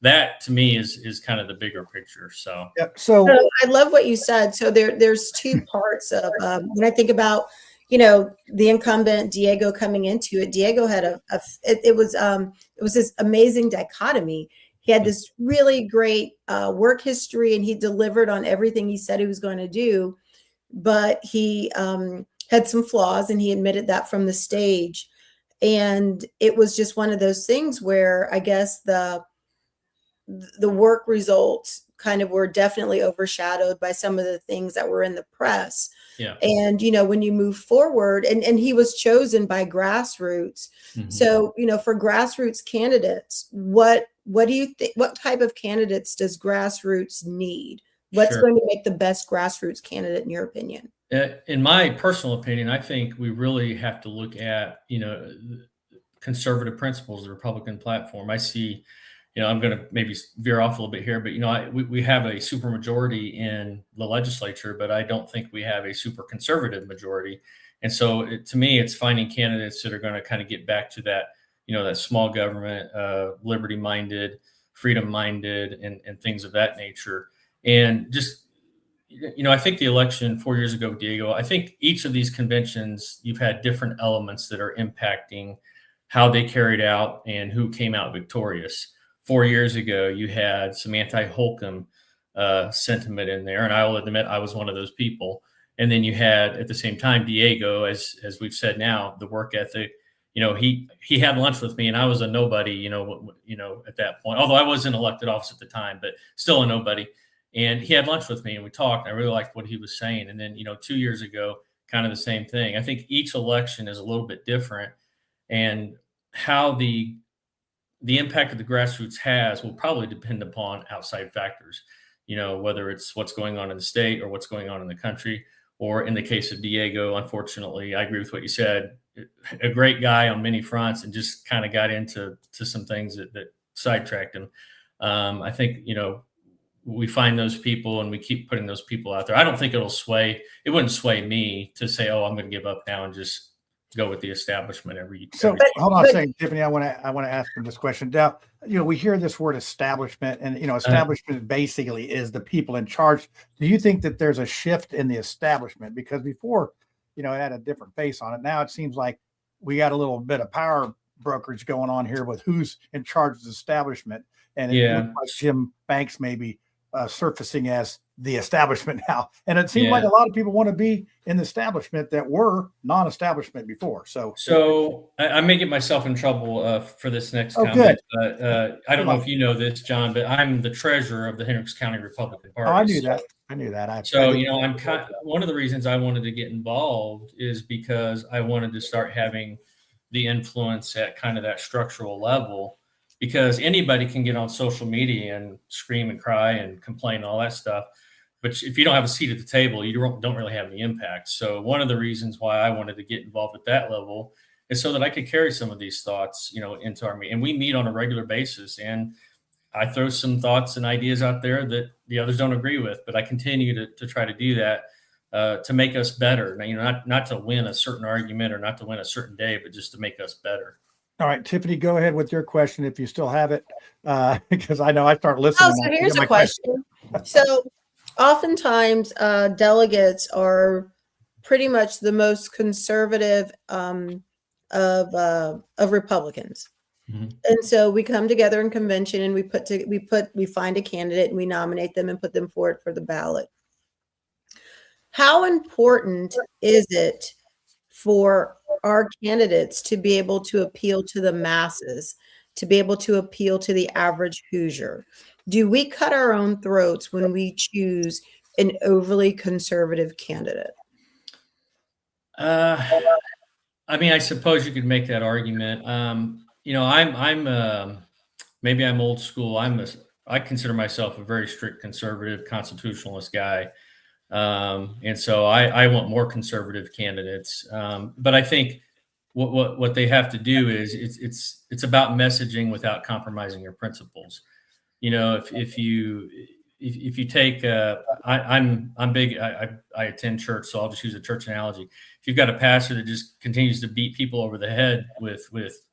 that to me is kind of the bigger picture. So, yeah. So I love what you said. So there's two parts of when I think about the incumbent Diego coming into it. Diego had it was this amazing dichotomy. He had this really great work history, and he delivered on everything he said he was going to do. But he had some flaws, and he admitted that from the stage. And it was just one of those things where I guess the work results kind of were definitely overshadowed by some of the things that were in the press. Yeah. And, when you move forward, and he was chosen by grassroots. Mm-hmm. So, for grassroots candidates, what do you think, what type of candidates does grassroots need? What's going to make the best grassroots candidate in your opinion? In my personal opinion, I think we really have to look at, conservative principles, the Republican platform. I see, I'm going to maybe veer off a little bit here, but, we have a super majority in the legislature, but I don't think we have a super conservative majority. And so to me, it's finding candidates that are going to kind of get back to that, that small government, liberty minded, freedom minded, and things of that nature. And just, I think the election 4 years ago, Diego, I think each of these conventions, you've had different elements that are impacting how they carried out and who came out victorious. 4 years ago, you had some anti-Holcomb sentiment in there, and I will admit I was one of those people. And then you had, at the same time, Diego, as we've said now, the work ethic. He had lunch with me, and I was a nobody. At that point, although I was in elected office at the time, but still a nobody. And he had lunch with me, and we talked. And I really liked what he was saying. And then 2 years ago, kind of the same thing. I think each election is a little bit different, and how the impact of the grassroots has will probably depend upon outside factors, whether it's what's going on in the state or what's going on in the country, or in the case of Diego, unfortunately, I agree with what you said, a great guy on many fronts and just kind of got into some things that sidetracked him. I think, we find those people and we keep putting those people out there. I don't think it wouldn't sway me to say, oh, I'm going to give up now and just go with the establishment So hold on a second, Tiffany. I want to ask him this question. Now, we hear this word establishment, and establishment basically is the people in charge. Do you think that there's a shift in the establishment? Because before, it had a different face on it. Now it seems like we got a little bit of power brokerage going on here with who's in charge of the establishment, and it looks like Jim Banks maybe surfacing as the establishment now. And it seems like a lot of people want to be in the establishment that were non-establishment before. So I may get myself in trouble for this next comment. But I don't know if you know this, John, but I'm the treasurer of the Hendricks County Republican Party. Oh, I knew that. I'm one of the reasons I wanted to get involved is because I wanted to start having the influence at kind of that structural level. Because anybody can get on social media and scream and cry and complain and all that stuff. But if you don't have a seat at the table, you don't really have any impact. So one of the reasons why I wanted to get involved at that level is so that I could carry some of these thoughts, into our meeting. And we meet on a regular basis. And I throw some thoughts and ideas out there that the others don't agree with. But I continue to try to do that to make us better. Now, not to win a certain argument or not to win a certain day, but just to make us better. All right, Tiffany, go ahead with your question if you still have it, because I know I start listening. Oh, so here's a question. So oftentimes delegates are pretty much the most conservative of Republicans. Mm-hmm. And so we come together in convention and we find a candidate and we nominate them and put them forward for the ballot. How important is it for our candidates to be able to appeal to the masses, to be able to appeal to the average Hoosier? Do we cut our own throats when we choose an overly conservative candidate? I mean, I suppose you could make that argument. Maybe I'm old school. I consider myself a very strict conservative constitutionalist guy. And so I want more conservative candidates. But I think what they have to do is it's about messaging without compromising your principles. If you take I'm big. I attend church, so I'll just use a church analogy. If you've got a pastor that just continues to beat people over the head with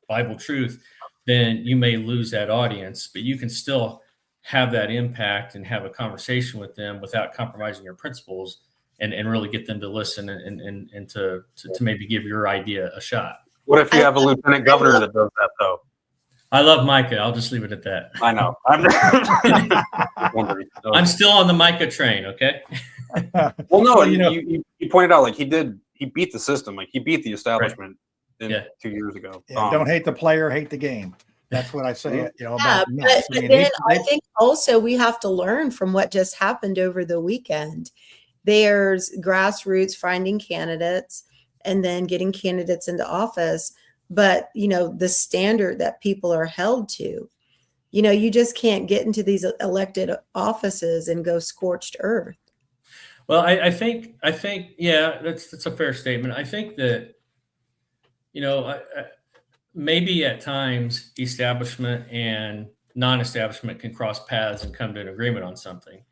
Bible truth, then you may lose that audience. But you can still have that impact and have a conversation with them without compromising your principles, and really get them to listen and to maybe give your idea a shot. What if you have a lieutenant governor that does that, though? I love Micah. I'll just leave it at that. I know. I'm still on the Micah train. Okay. Well, no, you pointed out, like, he beat the system. Like, he beat the establishment 2 years ago. Yeah, don't hate the player, hate the game. That's what I say. Yeah, but then I think also we have to learn from what just happened over the weekend. There's grassroots finding candidates and then getting candidates into office. But, the standard that people are held to, you just can't get into these elected offices and go scorched earth. Well, I think, yeah, that's a fair statement. I think that, maybe at times establishment and non-establishment can cross paths and come to an agreement on something.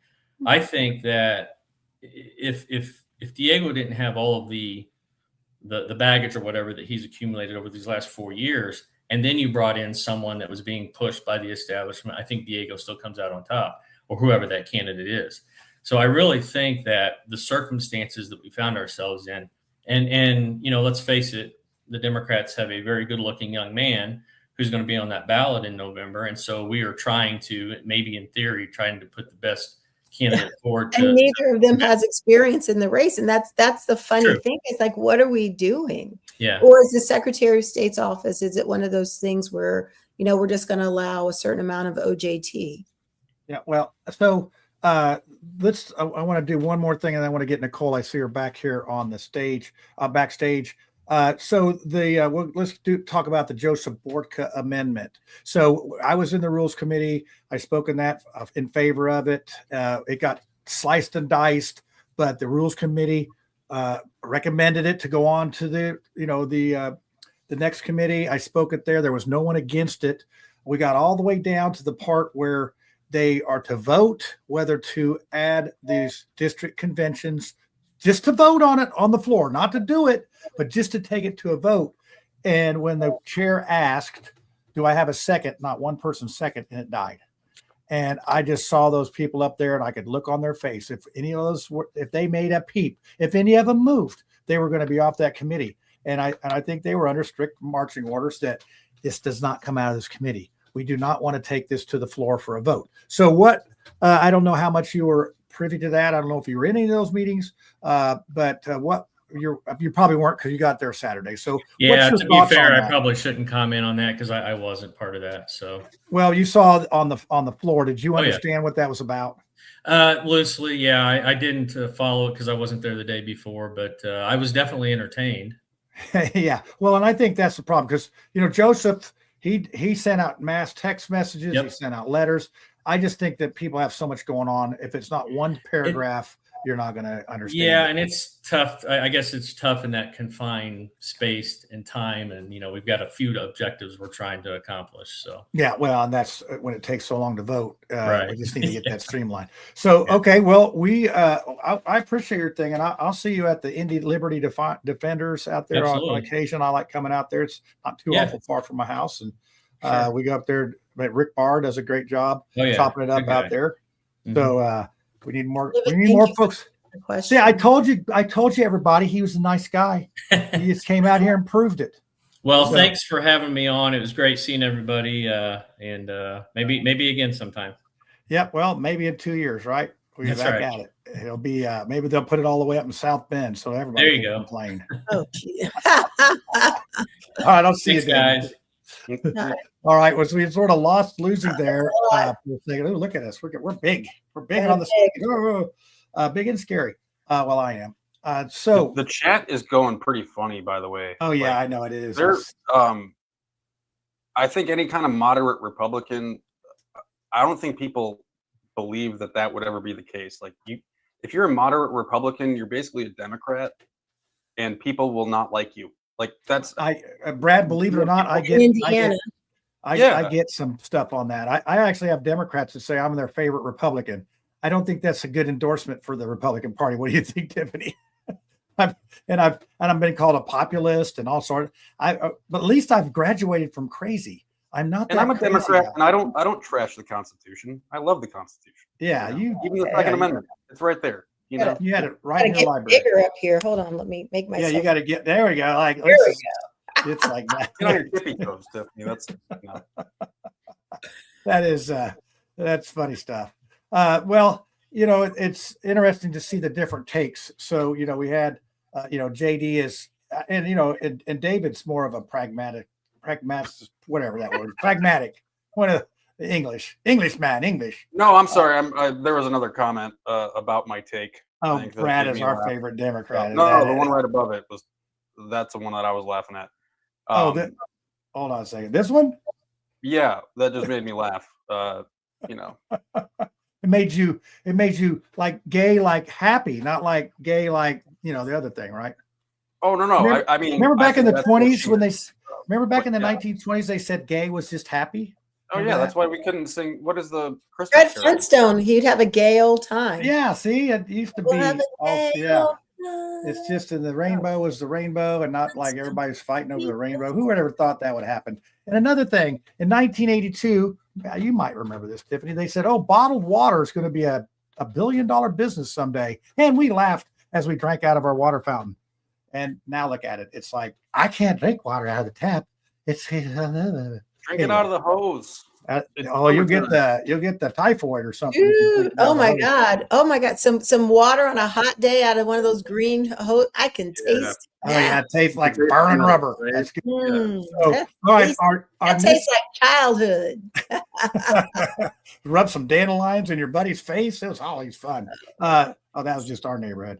I think that if Diego didn't have all of the baggage or whatever that he's accumulated over these last 4 years, and then you brought in someone that was being pushed by the establishment, I think Diego still comes out on top, or whoever that candidate is. So I really think that the circumstances that we found ourselves in, and let's face it, the Democrats have a very good-looking young man who's going to be on that ballot in November, and so we are trying to, maybe in theory, trying to put the best candidate forward. And neither of them has experience in the race, and that's the funny thing. It's like, what are we doing? Yeah. Or is the Secretary of State's office? Is it one of those things where we're just going to allow a certain amount of OJT? Yeah. Well, so I want to do one more thing, and I want to get Nicole. I see her back here on the stage, backstage. Let's talk about the Joseph Bortka amendment. So I was in the Rules Committee. I spoke in favor of it. It got sliced and diced, but the Rules Committee recommended it to go on to the next committee. I spoke it there. There was no one against it. We got all the way down to the part where they are to vote whether to add these district conventions, just to vote on it on the floor, not to do it, but just to take it to a vote. And when the chair asked, do I have a second? Not one person second, and it died. And I just saw those people up there, and I could look on their face. If any of those if they made a peep, if any of them moved, they were going to be off that committee. And I think they were under strict marching orders that this does not come out of this committee. We do not want to take this to the floor for a vote. So I don't know how much you were privy to that. I don't know if you were in any of those meetings, but you probably weren't, because you got there Saturday. So yeah, to be fair, I probably shouldn't comment on that because I wasn't part of that. So well, you saw on the floor. Did you understand what that was about? Loosely, yeah. I didn't follow it because I wasn't there the day before, but I was definitely entertained. Yeah, well, and I think that's the problem, because Joseph, he sent out mass text messages. Yep. He sent out letters. I just think that people have so much going on. If it's not one paragraph, you're not going to understand. Yeah, and it's tough. I guess it's tough in that confined space and time. And, we've got a few objectives we're trying to accomplish. So, yeah, well, and that's when it takes so long to vote. Right. We just need to get that streamlined. So, okay, well, I appreciate your thing. And I'll see you at the Indy Liberty Defenders out there on occasion. I like coming out there. It's not too awful far from my house. And we go up there. Rick Barr does a great job chopping it up out there. Mm-hmm. So, we need more folks. See, I told you, everybody, he was a nice guy. He just came out here and proved it. Well, thanks for having me on. It was great seeing everybody, and maybe again sometime. Yep. Well, maybe in 2 years, right? We'll get back at it. It'll be maybe they'll put it all the way up in South Bend, so everybody can complain. Oh, gee. All right, I'll see you guys. All right, well, so we sort of losing there. Look at us. We're big. We're big on the stage. Big and scary. Well, I am. So the chat is going pretty funny, by the way. Oh yeah, I know it is. There's, I think any kind of moderate Republican, I don't think people believe that would ever be the case. Like if you're a moderate Republican, you're basically a Democrat, and people will not like you. Like that's Brad. Believe it or not, I get Indiana. I get some stuff on that. I actually have Democrats that say I'm their favorite Republican. I don't think that's a good endorsement for the Republican Party. What do you think, Tiffany? I've been called a populist and all sorts. But at least I've graduated from crazy. I'm not. And I'm a Democrat, and I don't trash the Constitution. I love the Constitution. Yeah, even the Second Amendment. It's right there. You know, you had it right in your library. Bigger up here. Hold on, let me make myself. Yeah, you got to get there. We go. Like there we go. It's like that. Get on your tippy toes, Tiffany. That's that's funny stuff. Well, it's interesting to see the different takes. So, we had, JD is, and David's more of a pragmatic, whatever that word, pragmatic. One of the English. No, I'm sorry. There was another comment about my take. Oh, Brad is our favorite Democrat. No, the one right above it that's the one that I was laughing at. Hold on a second. This one? Yeah, that just made me laugh. It made you like gay, like happy, not like gay, like the other thing, right? Oh no. I mean, remember back in the 20s when in the 1920s they said gay was just happy. Oh yeah, that's why we couldn't sing. What is the Christmas? Fred Flintstone, he'd have a gay old time. Yeah, see, it used to be. It's just in the rainbow was the rainbow, and not like everybody's fighting over the rainbow. Who would ever thought that would happen? And another thing, in 1982, you might remember this, Tiffany. They said, "Oh, bottled water is going to be a $1 billion business someday," and we laughed as we drank out of our water fountain. And now look at it. It's like I can't drink water out of the tap. It's drink it out of the hose. You'll get the typhoid or something. Dude, oh my God. Some water on a hot day out of one of those green hose. I can taste. Oh yeah, it tastes like burning rubber. That's good. That tastes like childhood. Rub some dandelions in your buddy's face. It was always fun. That was just our neighborhood.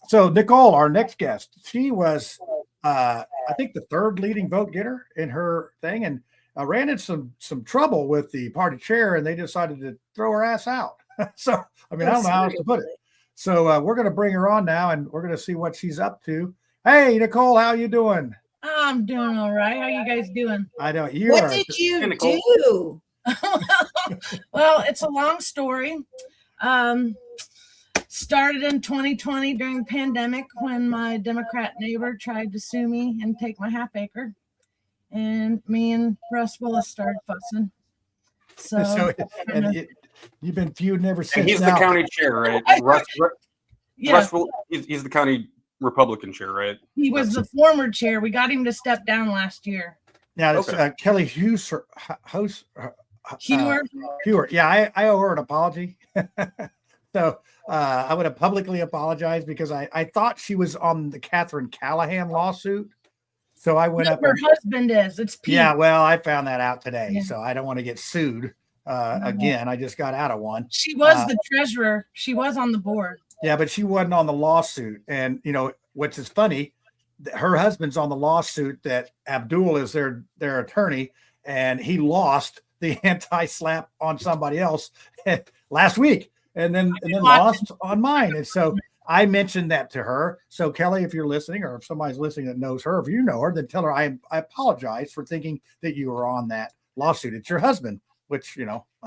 So Nicole, our next guest, she was I think the third leading vote getter in her thing, and ran into some trouble with the party chair, and they decided to throw her ass out. So, I mean, I don't know how else to put it. So we're going to bring her on now, and we're going to see what she's up to. Hey, Nicole, how you doing? I'm doing all right. How you guys doing? I know you. What did you do? Well, it's a long story. Started in 2020 during the pandemic when my Democrat neighbor tried to sue me and take my half acre. And me and Russ Willis started fussing. You've been feuding ever since. And he's the county chair, right? Russ he's the county Republican chair, right? He was the former chair. We got him to step down last year. Now it's Kelly Hewer. Yeah, I owe her an apology. So I would have publicly apologized because I thought she was on the Catherine Callahan lawsuit. So I went up. Her husband is. It's Pete. Yeah, well, I found that out today, so I don't want to get sued again. I just got out of one. She was the treasurer. She was on the board. Yeah, but she wasn't on the lawsuit. And which is funny, her husband's on the lawsuit that Abdul is their attorney, and he lost the anti-slap on somebody else last week, and then lost on mine. And so I mentioned that to her. So Kelly, if you're listening, or if somebody's listening that knows her, if you know her, then tell her I apologize for thinking that you were on that lawsuit. It's your husband, which,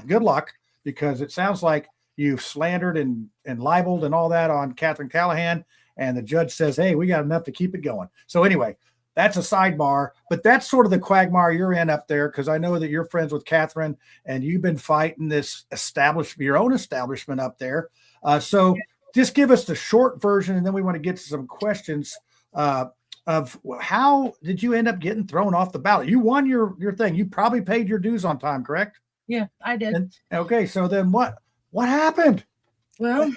good luck, because it sounds like you've slandered and libeled and all that on Catherine Callahan. And the judge says, hey, we got enough to keep it going. So anyway, that's a sidebar, but that's sort of the quagmire you're in up there, because I know that you're friends with Catherine and you've been fighting this your own establishment up there. So just give us the short version, and then we want to get to some questions of how did you end up getting thrown off the ballot? You won your thing. You probably paid your dues on time, correct? Yeah, I did. Okay, so then what happened? Well,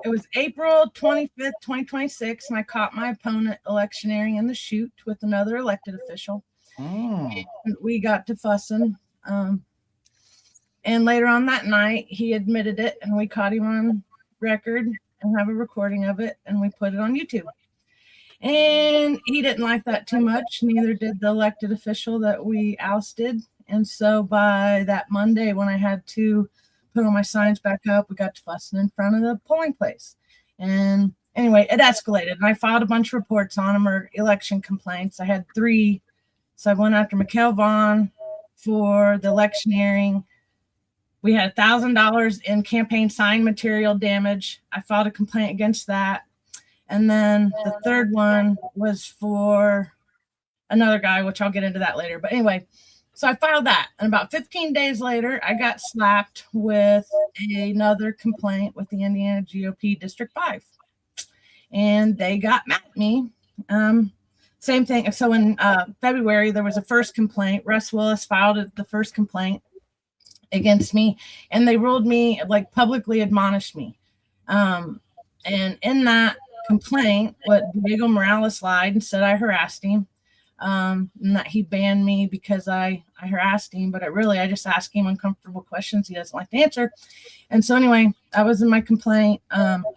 it was April 25th, 2026, and I caught my opponent electioneering in the chute with another elected official. And we got to fussing. And later on that night, he admitted it, and we caught him on record and have a recording of it, and we put it on YouTube. And he didn't like that too much. Neither did the elected official that we ousted. And so by that Monday, when I had to put all my signs back up, we got to fussing in front of the polling place. And anyway, it escalated, and I filed a bunch of reports on them, or election complaints. I had 3. So I went after Mikkel Vaughn for the electioneering. We had $1,000 in campaign sign material damage. I filed a complaint against that. And then the third one was for another guy, which I'll get into that later. But anyway, so I filed that. And about 15 days later, I got slapped with another complaint with the Indiana GOP District 5. And they got mad at me. Same thing. So in February, there was a first complaint. Russ Willis filed the first complaint against me, and they ruled me, like, publicly admonished me. And in that complaint, what Diego Morales lied and said I harassed him, and that he banned me because I harassed him, but I just asked him uncomfortable questions he doesn't like to answer. And so anyway, I was in my complaint,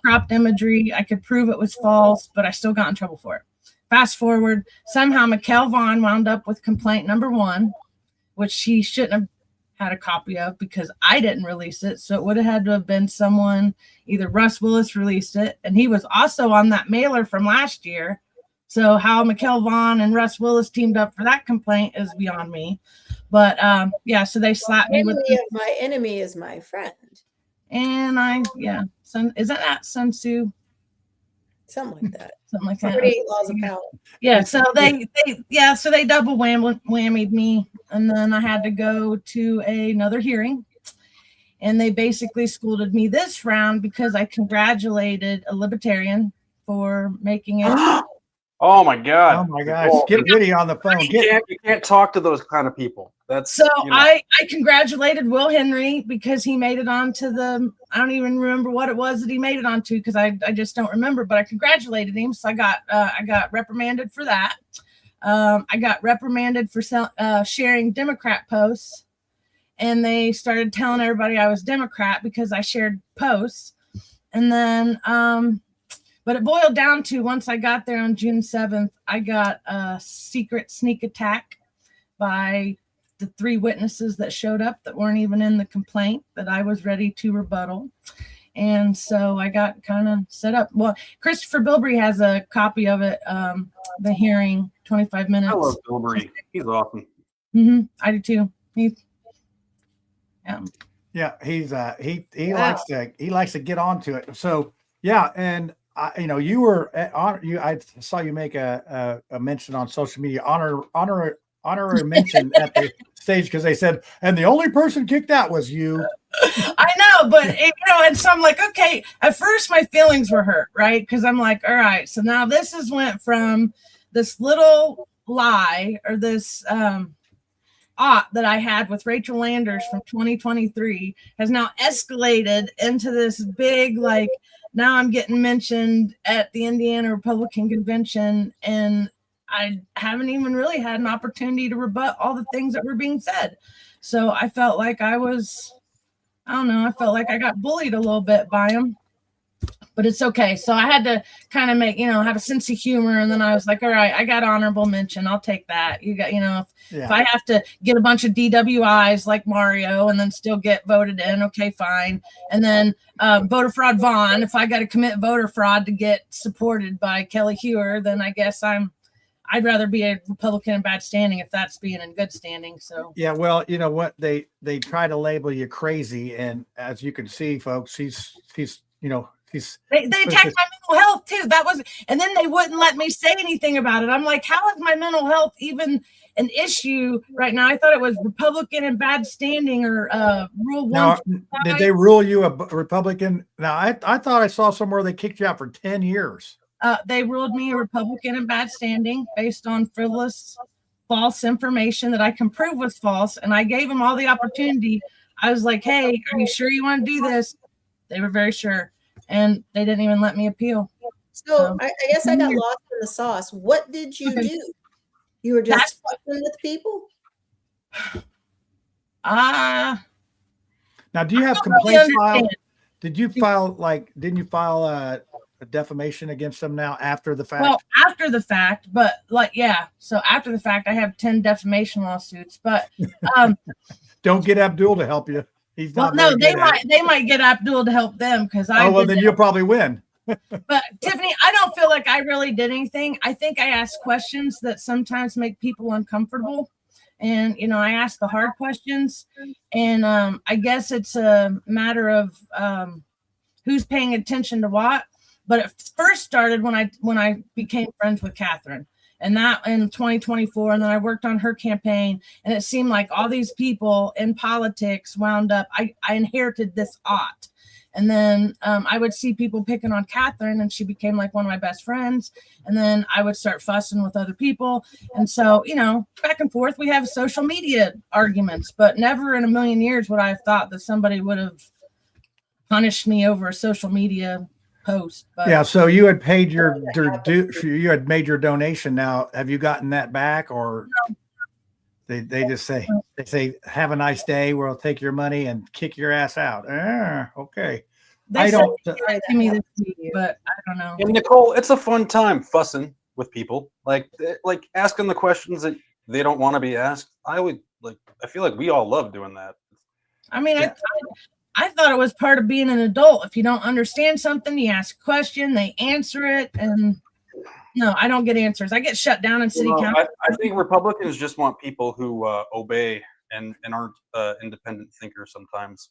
cropped imagery. I could prove it was false, but I still got in trouble for it. Fast forward, somehow Mikkel Vaughn wound up with complaint number 1, which she shouldn't have had a copy of because I didn't release it. So it would have had to have been someone, either Russ Willis released it, and he was also on that mailer from last year. So how Mikkel Vaughn and Russ Willis teamed up for that complaint is beyond me. But yeah, so they slapped me with my enemy is my friend. And isn't that Sun Tzu? Something like that. Something like that. 48 laws of power. Yeah, so they double whammied me, and then I had to go to another hearing, and they basically scolded me this round because I congratulated a libertarian for making it. Oh my God! Oh my gosh! Get Woody on the phone. You can't talk to those kind of people. That's so I congratulated Will Henry because he made it onto I don't even remember what it was that he made it onto because I just don't remember, but I congratulated him. So I got reprimanded for that. I got reprimanded for sharing Democrat posts, and they started telling everybody I was Democrat because I shared posts. And then but it boiled down to, once I got there on June 7th, I got a secret sneak attack by the 3 witnesses that showed up that weren't even in the complaint that I was ready to rebuttal. And so I got kind of set up. Well, Christopher Bilbrey has a copy of it, the hearing, 25 minutes. I love Bilbrey. He's awesome. I do too. He's he likes to get onto it. So yeah, and you were I saw you make a mention on social media, honorary mention at the stage, because they said, and the only person kicked out was you. I know, but and so I'm like, okay, at first my feelings were hurt, right? Because I'm like, all right, so now this went from this little lie, or this ought that I had with Rachel Landers from 2023 has now escalated into this big, like, now I'm getting mentioned at the Indiana Republican Convention, and I haven't even really had an opportunity to rebut all the things that were being said. So I felt like I felt like I got bullied a little bit by him, but it's okay. So I had to kind of make, have a sense of humor. And then I was like, all right, I got honorable mention. I'll take that. You got, if I have to get a bunch of DWIs like Mario and then still get voted in, okay, fine. And then voter fraud Vaughn, if I got to commit voter fraud to get supported by Kelly Hewer, then I guess I'd rather be a Republican in bad standing if that's being in good standing. So yeah, well, you know what, they try to label you crazy, and as you can see, folks, he's they attacked my mental health too. And then they wouldn't let me say anything about it. I'm like, how is my mental health even an issue right now? I thought it was Republican in bad standing, or Rule 1. Now, did they rule you a Republican? Now, I thought I saw somewhere they kicked you out for 10 years. They ruled me a Republican in bad standing based on frivolous, false information that I can prove was false. And I gave them all the opportunity. I was like, hey, are you sure you want to do this? They were very sure. And they didn't even let me appeal. So I guess I got lost in the sauce. What did you do? You were just fucking with people? Now, do you have complaints filed? Didn't you file a defamation against them now after the fact? Well, after the fact, but so after the fact, I have 10 defamation lawsuits. But don't get Abdul to help you. He's not. Well, no, they might get Abdul to help them because I. Oh well, then you'll probably win. But Tiffany, I don't feel like I really did anything. I think I asked questions that sometimes make people uncomfortable. And, I ask the hard questions. And I guess it's a matter of who's paying attention to what. But it first started when I became friends with Catherine. And that in 2024. And then I worked on her campaign. And it seemed like all these people in politics wound up. I inherited this ought. And then I would see people picking on Catherine, and she became like one of my best friends. And then I would start fussing with other people. And so, back and forth, we have social media arguments, but never in a million years would I have thought that somebody would have punished me over a social media post. But yeah. So you had paid you had made your donation. Now, have you gotten that back, or they just say, have a nice day, we'll take your money and kick your ass out? Okay. They said to me this week, but I don't know. And Nicole, it's a fun time fussing with people, like asking the questions that they don't want to be asked. I feel like we all love doing that. I mean, yeah. I thought it was part of being an adult. If you don't understand something, you ask a question, they answer it, and no, I don't get answers. I get shut down in city council. I think Republicans just want people who obey and aren't independent thinkers sometimes.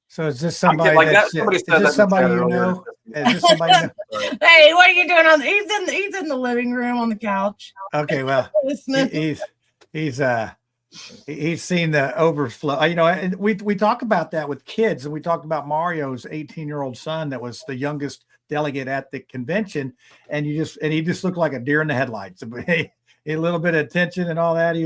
So is this somebody? Is this somebody you know? Hey, what are you doing he's in the living room on the couch. Okay, well, he's seen the overflow. And we talk about that with kids, and we talked about Mario's 18-year-old son that was the youngest delegate at the convention, and he just looked like a deer in the headlights. A little bit of attention and all that. He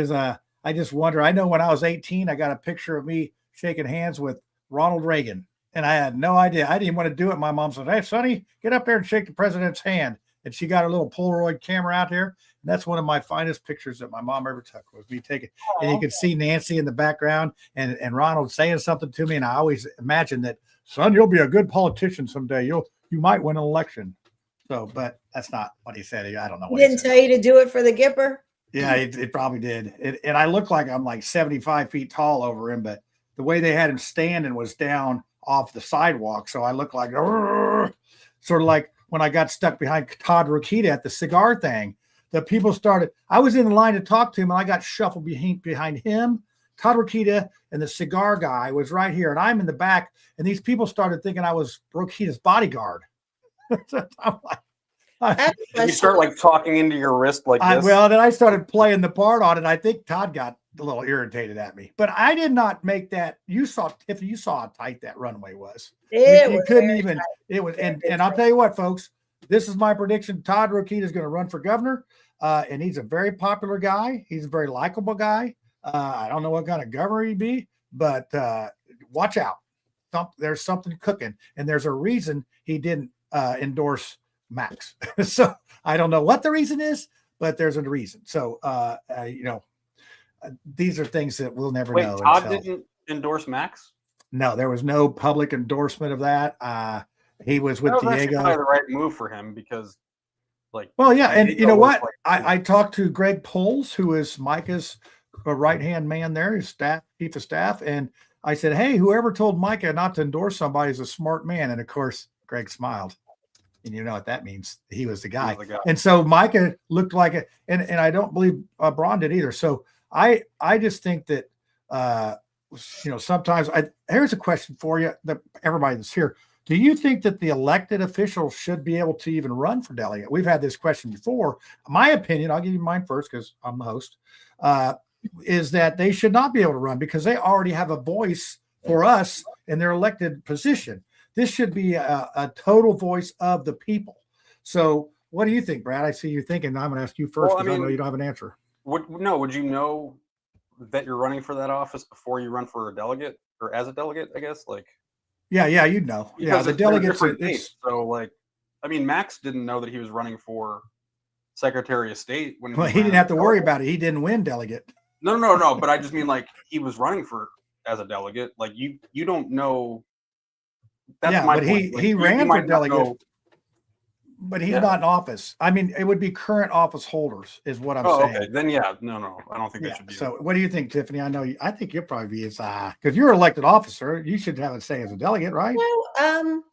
was I just wonder. I know when I was 18, I got a picture of me shaking hands with Ronald Reagan, and I had no idea. I didn't want to do it. My mom said, "Hey, Sonny, get up there and shake the president's hand." And she got a little Polaroid camera out there. And that's one of my finest pictures that my mom ever took, was me taking. And you could see Nancy in the background and Ronald saying something to me. And I always imagine that, son, you'll be a good politician someday. You might win an election. So, but that's not what he said. I don't know. He didn't tell you to do it for the Gipper? Yeah, it probably did. And I look like I'm like 75 feet tall over him, but the way they had him standing was down off the sidewalk. So I look like, sort of like when I got stuck behind Todd Rokita at the cigar thing. The people started, I was in the line to talk to him, and I got shuffled behind him. Todd Rokita and the cigar guy was right here, and I'm in the back, and these people started thinking I was Rokita's bodyguard. I'm like, you start like talking into your wrist like this. Well, then I started playing the part on it. I think Todd got a little irritated at me, but I did not make that. You saw, Tiffany, you saw how tight that runway was. You couldn't even, tight. It was, and I'll tell you what, folks, this is my prediction. Todd Rokita is going to run for governor, and he's a very popular guy. He's a very likable guy. I don't know what kind of governor he'd be, but watch out. There's something cooking, and there's a reason he didn't endorse Max. So I don't know what the reason is, but there's a reason. So, these are things that we'll never know. Todd didn't endorse Max? No, there was no public endorsement of that. He was with Diego. Probably the right move for him because, well, yeah, and you know what? I talked to Greg Poles, who is Micah's right-hand man there, his chief of staff, and I said, "Hey, whoever told Micah not to endorse somebody is a smart man." And of course, Greg smiled, and you know what that means. He was the guy. And so Micah looked like it, and I don't believe Braun did either. So I just think that sometimes here's a question for you, that everybody that's here. Do you think that the elected officials should be able to even run for delegate? We've had this question before. My opinion, I'll give you mine first because I'm the host, is that they should not be able to run because they already have a voice for us in their elected position. This should be a total voice of the people. So what do you think, Brad? I see you thinking. I'm going to ask you first because I know you don't have an answer. Would you know that you're running for that office before you run for a delegate or as a delegate, I guess? Yeah, you'd know. Because the delegates. So, Max didn't know that he was running for Secretary of State when. Well, he didn't have to worry about it. He didn't win delegate. No. But I just mean he was running for as a delegate. You don't know That's my but point. Like, he you ran for might not delegate, know- but he's Yeah. not in office. I mean, it would be current office holders, is what I'm saying. Okay. Then yeah, no, I don't think that Yeah. should be. So, what do you think, Tiffany? I think you'll probably be as because you're an elected officer. You should have a say as a delegate, right? Well,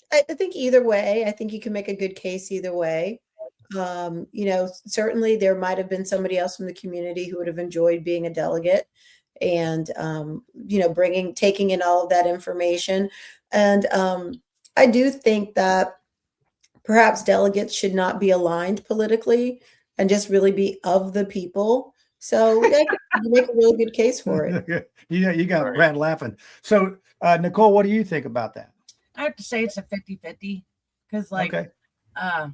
I think either way, I think you can make a good case either way. Certainly there might have been somebody else from the community who would have enjoyed being a delegate and, taking in all of that information. And I do think that perhaps delegates should not be aligned politically and just really be of the people. So yeah, you make a really good case for it. You got Brad laughing. So, Nicole, what do you think about that? I have to say it's a 50-50 because Okay. I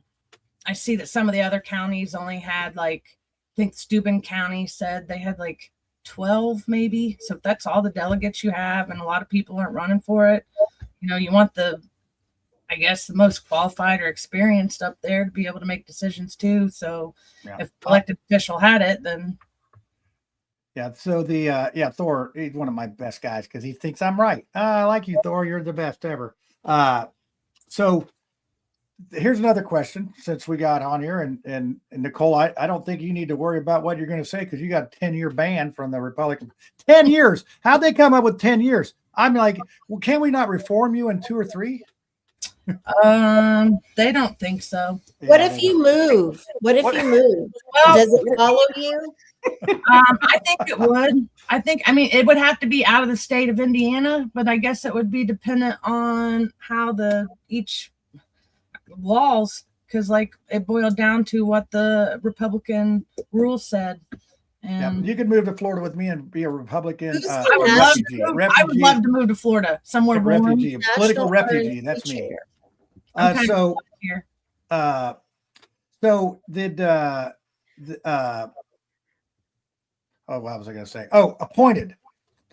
see that some of the other counties only had I think Steuben County said they had 12 maybe. So if that's all the delegates you have and a lot of people aren't running for it, you want the most qualified or experienced up there to be able to make decisions too. So if the elected official had it, then. Yeah. So Thor, he's one of my best guys because he thinks I'm right. I like you, Thor. You're the best ever. So here's another question since we got on here and Nicole, I don't think you need to worry about what you're going to say because you got a 10-year ban from the Republican. 10 years. How'd they come up with 10 years? I'm like, well, can we not reform you in 2 or 3? They don't think so. What if you move? What if you move? Well, does it follow you? I think it would. It would have to be out of the state of Indiana, but I guess it would be dependent on how each laws, because it boiled down to what the Republican rules said. And you could move to Florida with me and be a Republican I would love to move to Florida, somewhere warm. Refugee, political refugee. That's me. So did what was I going to say? Oh, appointed.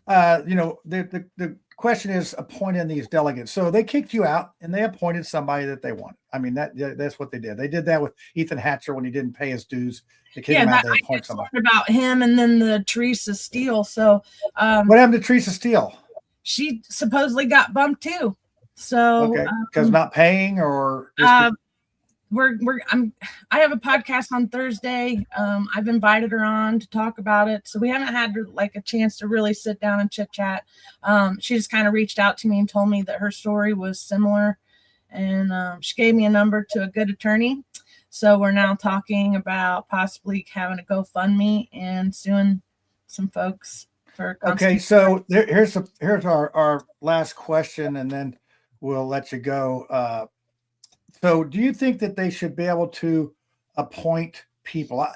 The question is appointing these delegates. So they kicked you out and they appointed somebody that they wanted. I mean, that's what they did. They did that with Ethan Hatcher when he didn't pay his dues. They kicked him out. They appointed somebody. About him and then the Teresa Steele. So what happened to Teresa Steele? She supposedly got bumped too. So okay, because not paying or I have a podcast on Thursday. I've invited her on to talk about it. So we haven't had a chance to really sit down and chit chat. She just kind of reached out to me and told me that her story was similar. And she gave me a number to a good attorney. So we're now talking about possibly having a GoFundMe and suing some folks for. Okay. So here's our last question and then we'll let you go. So do you think that they should be able to appoint people?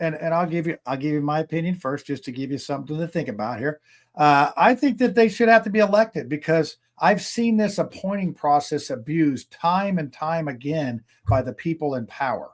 And I'll give you my opinion first, just to give you something to think about here. I think that they should have to be elected because I've seen this appointing process abused time and time again by the people in power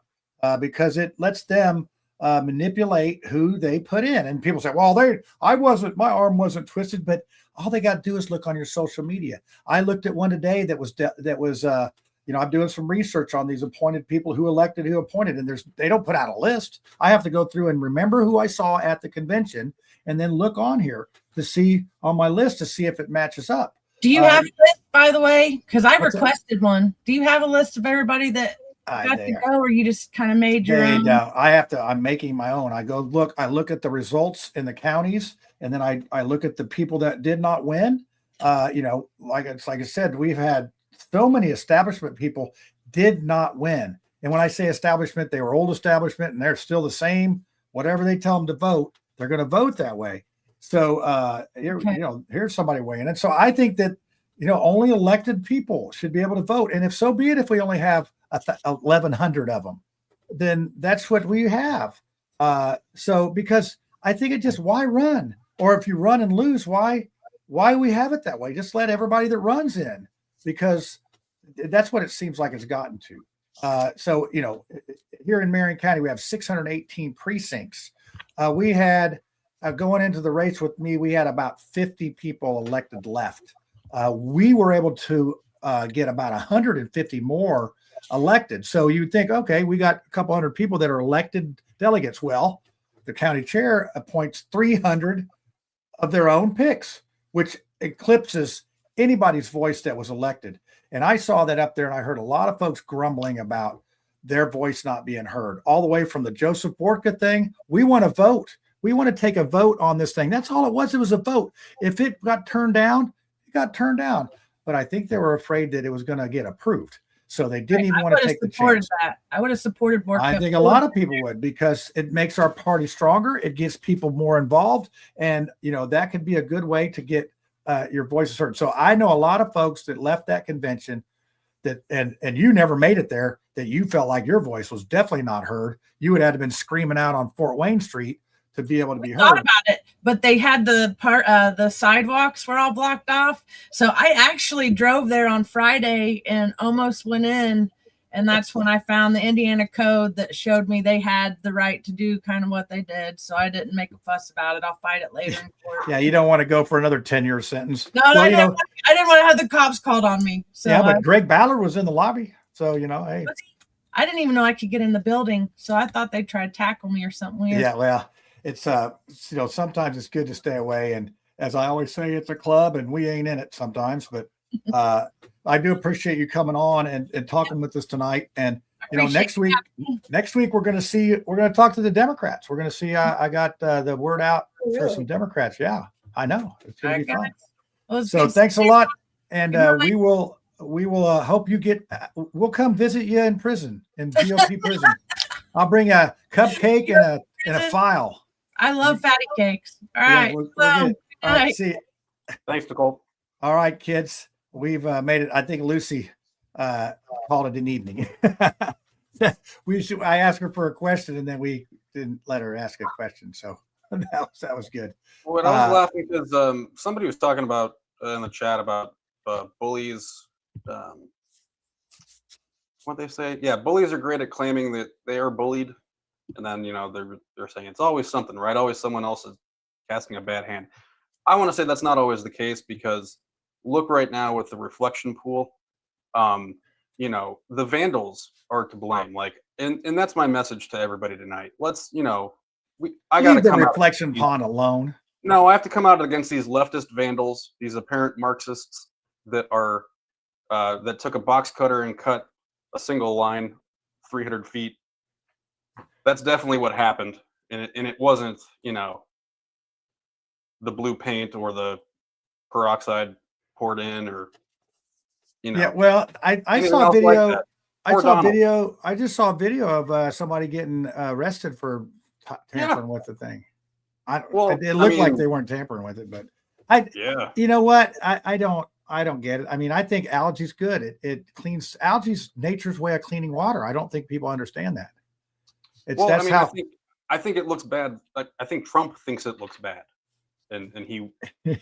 because it lets them manipulate who they put in. And people say, well, my arm wasn't twisted, but all they got to do is look on your social media. I looked at one today that was I'm doing some research on these appointed people who appointed, and they don't put out a list. I have to go through and remember who I saw at the convention and then look on here to see on my list to see if it matches up. Do you have a list, by the way? Because I requested one. Do you have a list of everybody that got to go, or you just kind of made your own? No, I'm making my own. I look at the results in the counties, and then I look at the people that did not win. Like I said, we've had so many establishment people did not win. And when I say establishment, they were old establishment and they're still the same. Whatever they tell them to vote, they're going to vote that way. So here's somebody weighing in. So I think that, only elected people should be able to vote. And if so be it, if we only have 1,100 of them, then that's what we have. So because I think why run? Or if you run and lose, why we have it that way? Just let everybody that runs in, because that's what it seems like it's gotten to. So, here in Marion County, we have 618 precincts. We had, going into the race with me, we had about 50 people elected left. We were able to get about 150 more elected. So you'd think, okay, we got a couple hundred people that are elected delegates. Well, the county chair appoints 300 of their own picks, which eclipses anybody's voice that was elected. And I saw that up there, and I heard a lot of folks grumbling about their voice not being heard, all the way from the Joseph Borka thing. We want to vote. We want to take a vote on this thing. That's all it was. It was a vote. If it got turned down, it got turned down. But I think they were afraid that it was going to get approved. So they didn't even want to take the chance. That. I would have supported Borka. I think a lot of people would, because it makes our party stronger. It gets people more involved. And, that could be a good way to get your voices heard. So I know a lot of folks that left that convention that, and you never made it there, that you felt like your voice was definitely not heard. You would have been screaming out on Fort Wayne Street to be able to be heard. Thought about it, but they had the sidewalks were all blocked off. So I actually drove there on Friday and almost went in. And that's when I found the Indiana code that showed me they had the right to do kind of what they did. So I didn't make a fuss about it. I'll fight it later in court. Yeah, you don't want to go for another 10-year sentence. No, I didn't want to have the cops called on me. So yeah, but Greg Ballard was in the lobby. So, hey. I didn't even know I could get in the building. So I thought they'd try to tackle me or something weird. Yeah, well, it's, sometimes it's good to stay away. And as I always say, it's a club and we ain't in it sometimes. But I do appreciate you coming on and talking with us tonight. And, next week we're going to talk to the Democrats. We're going to see, I got the word out for some Democrats. Yeah, I know. It's going to be fun. Well, so thanks a lot. And we will hope you we'll come visit you in prison, in GOP prison. I'll bring a cupcake and a file. I love fatty cakes. All right. We'll all right. See you. Thanks, Nicole. All right, kids. We've made it. I think Lucy called it an evening. I asked her for a question, and then we didn't let her ask a question. So that was good. Well, I was laughing because somebody was talking about in the chat about bullies. What they say? Yeah, bullies are great at claiming that they are bullied, and then they're saying it's always something, right? Always someone else is casting a bad hand. I want to say that's not always the case, because look right now with the reflection pool. The vandals are to blame. And that's my message to everybody tonight. Let's, I got to the come reflection pond alone. No, I have to come out against these leftist vandals, these apparent Marxists that are that took a box cutter and cut a single line 300 feet. That's definitely what happened, and it wasn't the blue paint or the peroxide poured in, or Yeah, well, I saw a video. I just saw a video of somebody getting arrested for tampering with the thing. It looked like they weren't tampering with it, but you know what? I don't get it. I mean, I think algae's good. It cleans. Algae's nature's way of cleaning water. I don't think people understand that. I think it looks bad. I think Trump thinks it looks bad, and he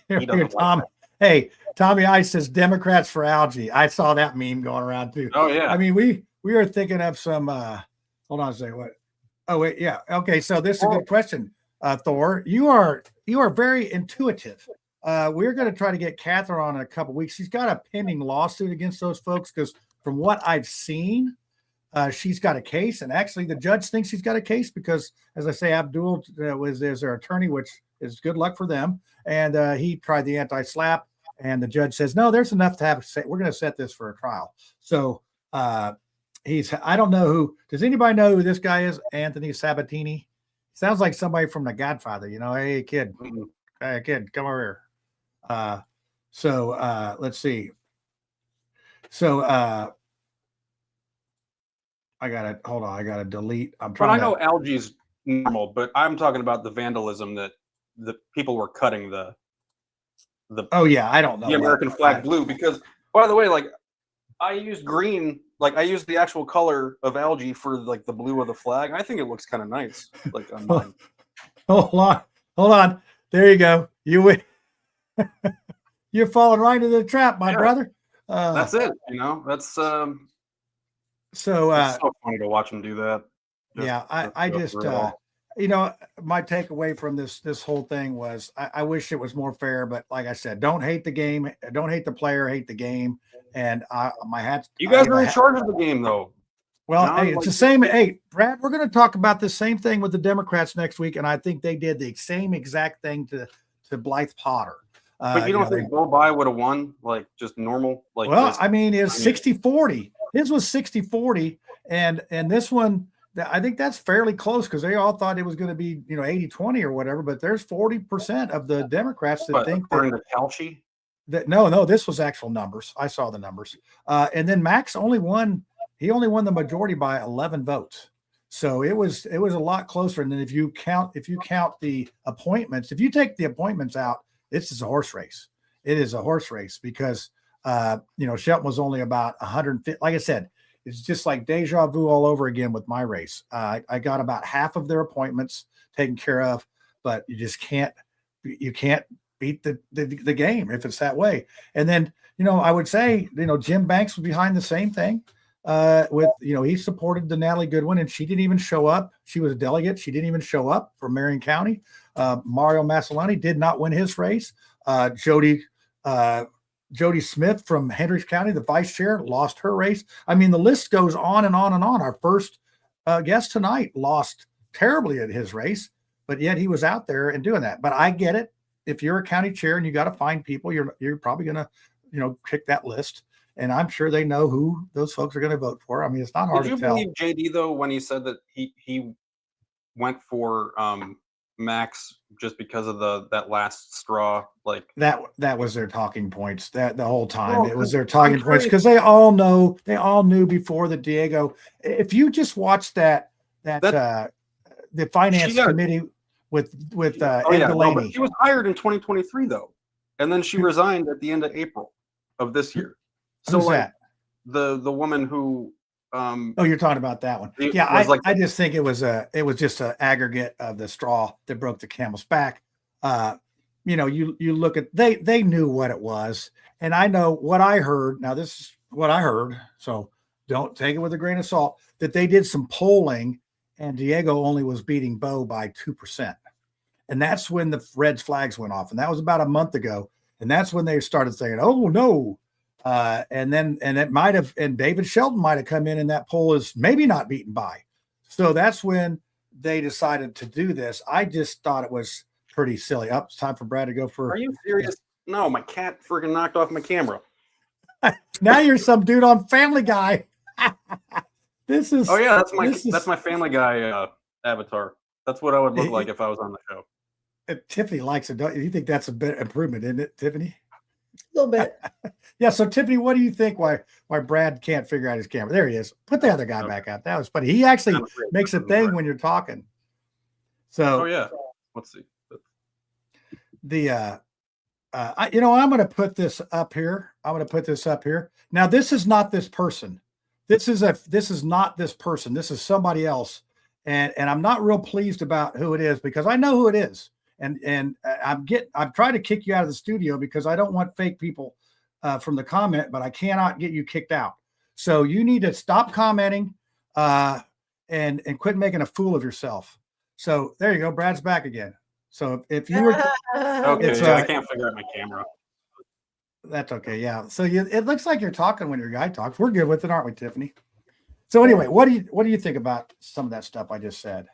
doesn't like that. Hey, Tommy Ice says Democrats for algae. I saw that meme going around too. Oh yeah. I mean, we are thinking of some. Hold on a second. What? Oh wait, yeah. Okay, so this is a good question, Thor. You are very intuitive. We're going to try to get Catherine on in a couple weeks. She's got a pending lawsuit against those folks because, from what I've seen, she's got a case, and actually the judge thinks she's got a case because, as I say, Abdul was their attorney, which is good luck for them, and he tried the anti-SLAPP, and the judge says no, there's enough to have. We're going to set this for a trial. So I don't know who. Does anybody know who this guy is? Anthony Sabatini. Sounds like somebody from The Godfather. Hey kid, hey kid, come over here. Let's see. So I gotta delete. I know algae's normal, but I'm talking about the vandalism that the people were cutting the. Oh yeah, I don't know the American flag blue, because, by the way, I used green, I used the actual color of algae for the blue of the flag. I think it looks kind of nice. On mine. Hold on. There you go. You're falling right into the trap, my brother. That's it. That's so funny to watch them do that. My takeaway from this whole thing was I wish it was more fair, but like I said, don't hate the game, don't hate the player, hate the game. And my hat. You guys are in charge of the game, though. Well, hey, it's the same. Hey, Brad, we're going to talk about the same thing with the Democrats next week, and I think they did the same exact thing to Blythe Potter. But you don't think Bo Bai would have won, like just normal? Like, well, I mean, it's 60-40. His was 60-40, and this one, I think that's fairly close because they all thought it was going to be 80-20 or whatever. But there's 40% of the Democrats that think according to Calci, that no, this was actual numbers. I saw the numbers, and then Max only won. He only won the majority by 11 votes. So it was a lot closer. And then if you count the appointments, if you take the appointments out, this is a horse race. It is a horse race because Shelton was only about 150. Like I said, it's just like deja vu all over again with my race. I got about half of their appointments taken care of, but you just can't beat the game if it's that way. And then I would say Jim Banks was behind the same thing. He supported the Natalie Goodwin, and she didn't even show up. She was a delegate. She didn't even show up for Marion County. Mario Masolani did not win his race. Jody Smith from Hendricks County, the vice chair, lost her race. I mean, the list goes on and on and on. Our first guest tonight lost terribly at his race, but yet he was out there and doing that. But I get it. If you're a county chair and you got to find people, you're probably going to pick that list. And I'm sure they know who those folks are going to vote for. I mean, it's not hard to tell. Did you believe JD though when he said that he went for Max just because of that last straw? Like that was their talking points. That the whole time it was their talking points because they all knew before the Diego. If you just watch the finance committee with Ed Delaney. She was hired in 2023 though, and then she resigned at the end of April of this year. So Who's that? The woman who you're talking about that one. Yeah, I just think it was just an aggregate of the straw that broke the camel's back. You look at they knew what it was, and I know what I heard. Now this is what I heard, so don't take it with a grain of salt. That they did some polling, and Diego only was beating Bo by 2%, and that's when the red flags went off, and that was about a month ago, and that's when they started saying, "Oh no." And David Shelton might have come in that poll is maybe not beaten by. So that's when they decided to do this. I just thought it was pretty silly. It's time for Brad to go for. Are you serious? No, my cat freaking knocked off my camera. Now you're some dude on Family Guy. This is. Oh yeah, that's my Family Guy avatar. That's what I would look like if I was on the show. Tiffany likes it. Don't you think that's a bit improvement, isn't it, Tiffany? A little bit. Yeah. So Tiffany, what do you think? Why Brad can't figure out his camera? There he is. Put the other guy back out. That was funny. He actually makes a thing when you're talking. So. Oh yeah. Let's see. I'm going to put this up here. Now, this is not this person. This is not this person. This is somebody else. And I'm not real pleased about who it is because I know who it is. And I'm trying to kick you out of the studio because I don't want fake people from the comment, but I cannot get you kicked out. So you need to stop commenting and quit making a fool of yourself. So there you go. Brad's back again. So if you were okay, I can't figure out my camera. That's okay. Yeah. So it looks like you're talking when your guy talks. We're good with it, aren't we, Tiffany? So anyway, what do you think about some of that stuff I just said?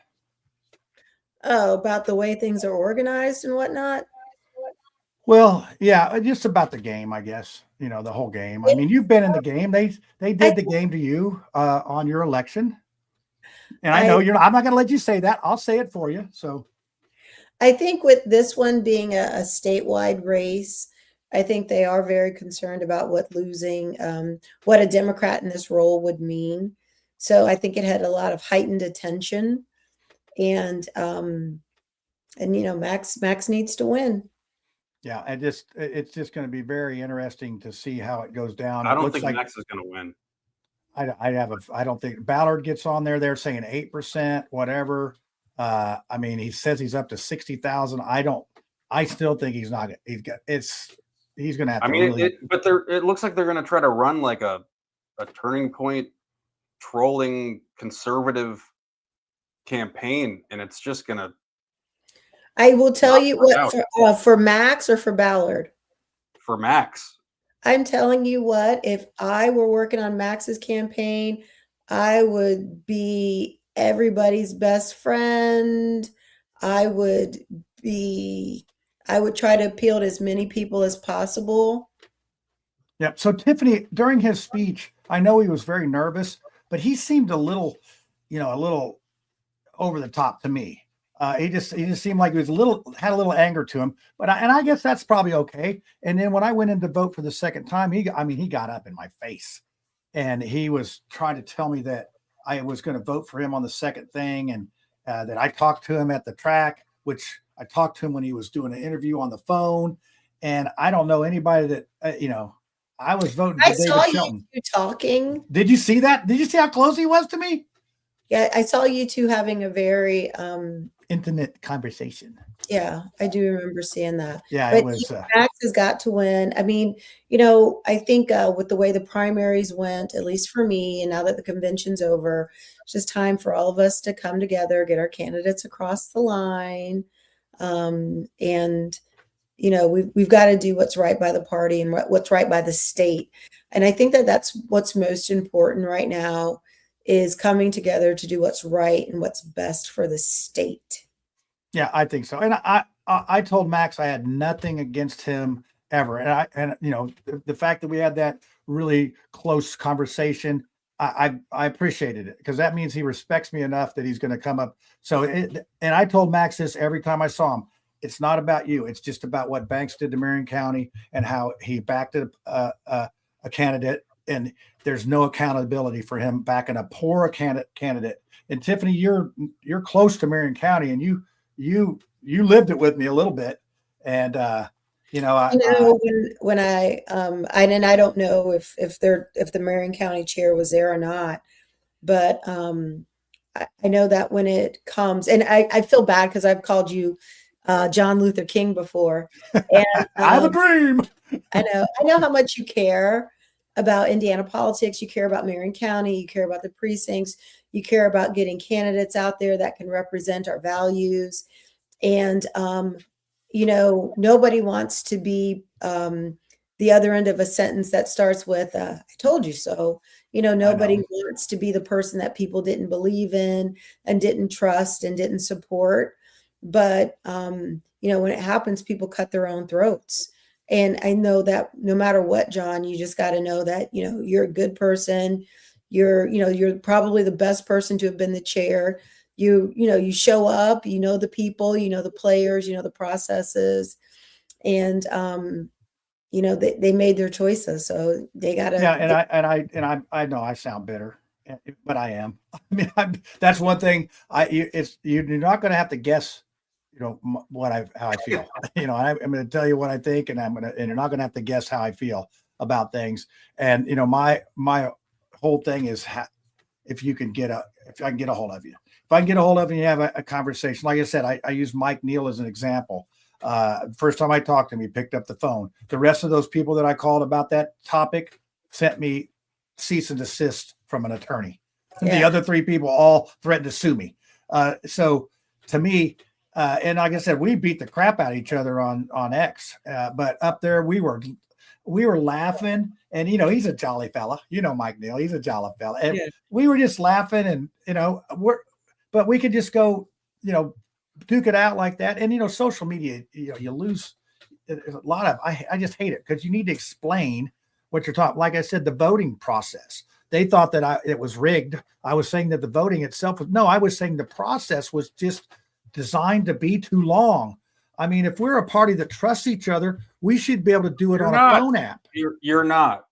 Oh, about the way things are organized and whatnot. Well, yeah, just about the game, I guess. The whole game. I mean, you've been in the game. They did the game to you on your election, and I know I'm not going to let you say that. I'll say it for you. So, I think with this one being a statewide race, I think they are very concerned about what a Democrat in this role would mean. So I think it had a lot of heightened attention. And Max needs to win. Yeah, it's just going to be very interesting to see how it goes down. I don't think Max is going to win. I don't think Ballard gets on there. They're saying 8%, whatever. I mean, he says he's up to 60,000. I still think he's not. He's going to have. It looks like they're going to try to run like a turning point, trolling conservative campaign, and it's just gonna. I will tell you what for Max or for Ballard. For Max, I'm telling you what. If I were working on Max's campaign, I would be everybody's best friend. I would I would try to appeal to as many people as possible. Yep. So Tiffany, during his speech, I know he was very nervous, but he seemed a little over the top to me. He just seemed like he was had a little anger to him, but I guess that's probably okay. And then when I went in to vote for the second time, he got up in my face and he was trying to tell me that I was going to vote for him on the second thing. And that I talked to him at the track, which I talked to him when he was doing an interview on the phone. And I don't know anybody that, I was voting for David Shelton. You talking. Did you see that? Did you see how close he was to me? Yeah, I saw you two having a very intimate conversation. Yeah, I do remember seeing that. Yeah, but it was. Max has got to win. I mean, I think with the way the primaries went, at least for me, and now that the convention's over, it's just time for all of us to come together, get our candidates across the line, and we've got to do what's right by the party and what's right by the state. And I think that that's what's most important right now is coming together to do what's right and what's best for the state. Yeah, I think so. And I told Max I had nothing against him ever. And the fact that we had that really close conversation, I appreciated it because that means he respects me enough that he's going to come up. And I told Max this every time I saw him. It's not about you. It's just about what Banks did to Marion County and how he backed a candidate. And there's no accountability for him backing a poor candidate. And Tiffany, you're close to Marion County, and you lived it with me a little bit. And when I don't know if the Marion County chair was there or not, but I know that when it comes, and I feel bad because I've called you John Luther King before. And I have a dream. I know how much you care about Indiana politics. You care about Marion County. You care about the precincts. You care about getting candidates out there that can represent our values. And, nobody wants to be the other end of a sentence that starts with, I told you so. Nobody wants to be the person that people didn't believe in and didn't trust and didn't support. But, when it happens, people cut their own throats. And I know that no matter what, John, you just got to know that, you're a good person. You're probably the best person to have been the chair. You show up, the people, the players, the processes, and, they made their choices. So they got to. Yeah. I know I sound bitter, but I am. I mean, that's one thing you're not going to have to guess how I feel. I'm going to tell you what I think, and you're not going to have to guess how I feel about things. And my whole thing is if I can get a hold of you, and you have a conversation. Like I said, I use Mike Neal as an example. First time I talked to him, he picked up the phone. The rest of those people that I called about that topic sent me cease and desist from an attorney. Yeah. The other three people all threatened to sue me. So to me, and like I said, we beat the crap out of each other on X. But up there, we were laughing, and he's a jolly fella. Mike Neal, he's a jolly fella. And we were just laughing, and but we could just go, duke it out like that. And social media, you lose a lot of. I just hate it because you need to explain what you're talking. Like I said, the voting process. They thought that it was rigged. I was saying that the voting itself was no. I was saying the process was just designed to be too long. I mean, if we're a party that trusts each other, we should be able to do it on a phone app. You're not.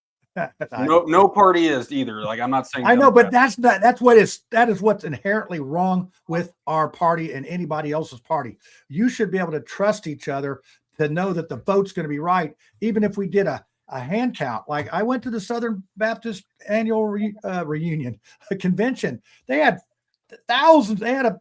No party is either. Like, I'm not saying. I know, but that is what's inherently wrong with our party and anybody else's party. You should be able to trust each other to know that the vote's going to be right, even if we did a hand count. Like I went to the Southern Baptist annual reunion, a convention. They had thousands. They had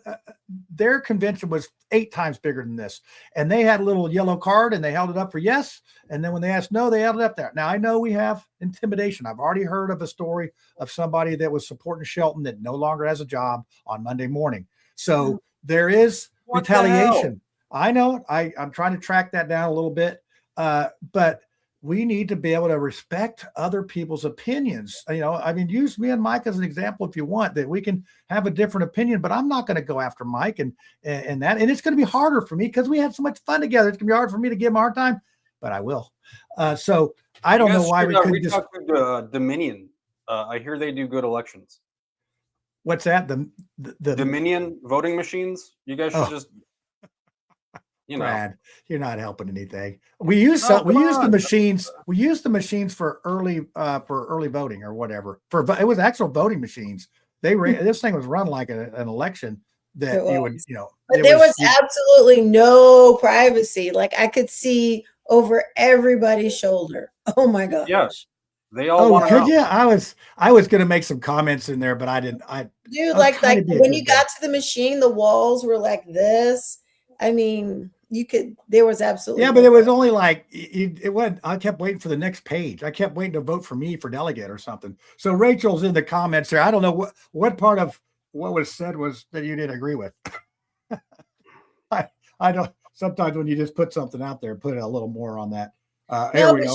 their convention was 8 times bigger than this, and they had a little yellow card and they held it up for yes, and then when they asked no, they held it up there. Now I know we have intimidation. I've already heard of a story of somebody that was supporting Shelton that no longer has a job on Monday morning. So there is retaliation. I know. I'm trying to track that down a little bit, but we need to be able to respect other people's opinions. You know, I mean, use me and Mike as an example if you want, that we can have a different opinion, but I'm not going to go after Mike and that. And it's going to be harder for me because we had so much fun together. It's going to be hard for me to give him a hard time, but I will. So I don't know why we couldn't just Dominion. I hear they do good elections. What's that? The Dominion voting machines. You guys should just, you know. Brad, you're not helping anything. We use the machines. We use the machines for early voting or whatever. It was actual voting machines. This thing was run like an election that you would, you know. But there was absolutely no privacy. Like I could see over everybody's shoulder. Oh my gosh. Yes. They all want to know. Yeah, I was going to make some comments in there, but I didn't. Dude, like when you got to the machine, the walls were like this. I mean, there was absolutely. Yeah, but it was only like, it wasn't, I kept waiting for the next page. I kept waiting to vote for me for delegate or something. So Rachel's in the comments there. I don't know what part of what was said was that you didn't agree with. I don't, sometimes when you just put something out there, put a little more on that. No, but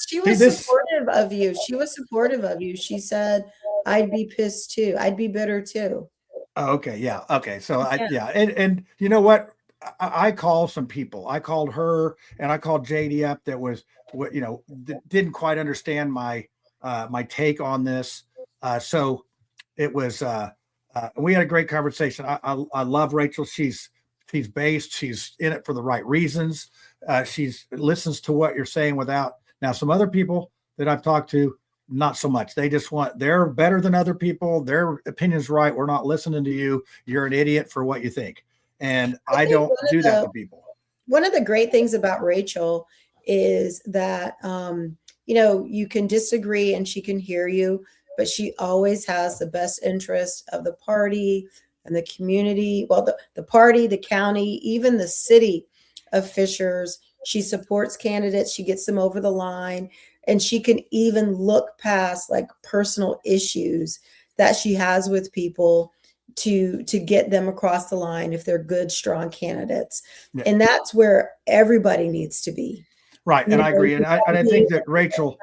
she was supportive of you. She was supportive of you. She said, I'd be pissed too. I'd be bitter too. Oh, okay. Yeah. Okay. So and you know what? I called some people. I called her and I called JD up that was, you know, didn't quite understand my take on this. So it was, we had a great conversation. I love Rachel. She's based. She's in it for the right reasons. She's listens to what you're saying without. Now, some other people that I've talked to, not so much. They just they're better than other people. Their opinion's right. We're not listening to you. You're an idiot for what you think. And I don't do that to people. One of the great things about Rachel is that, you know, you can disagree and she can hear you, but she always has the best interest of the party and the community. Well, the party, the county, even the city of Fishers. She supports candidates. She gets them over the line. And she can even look past like personal issues that she has with people to get them across the line if they're good, strong candidates. Yeah. And that's where everybody needs to be. Right. And I agree. And I think that Rachel,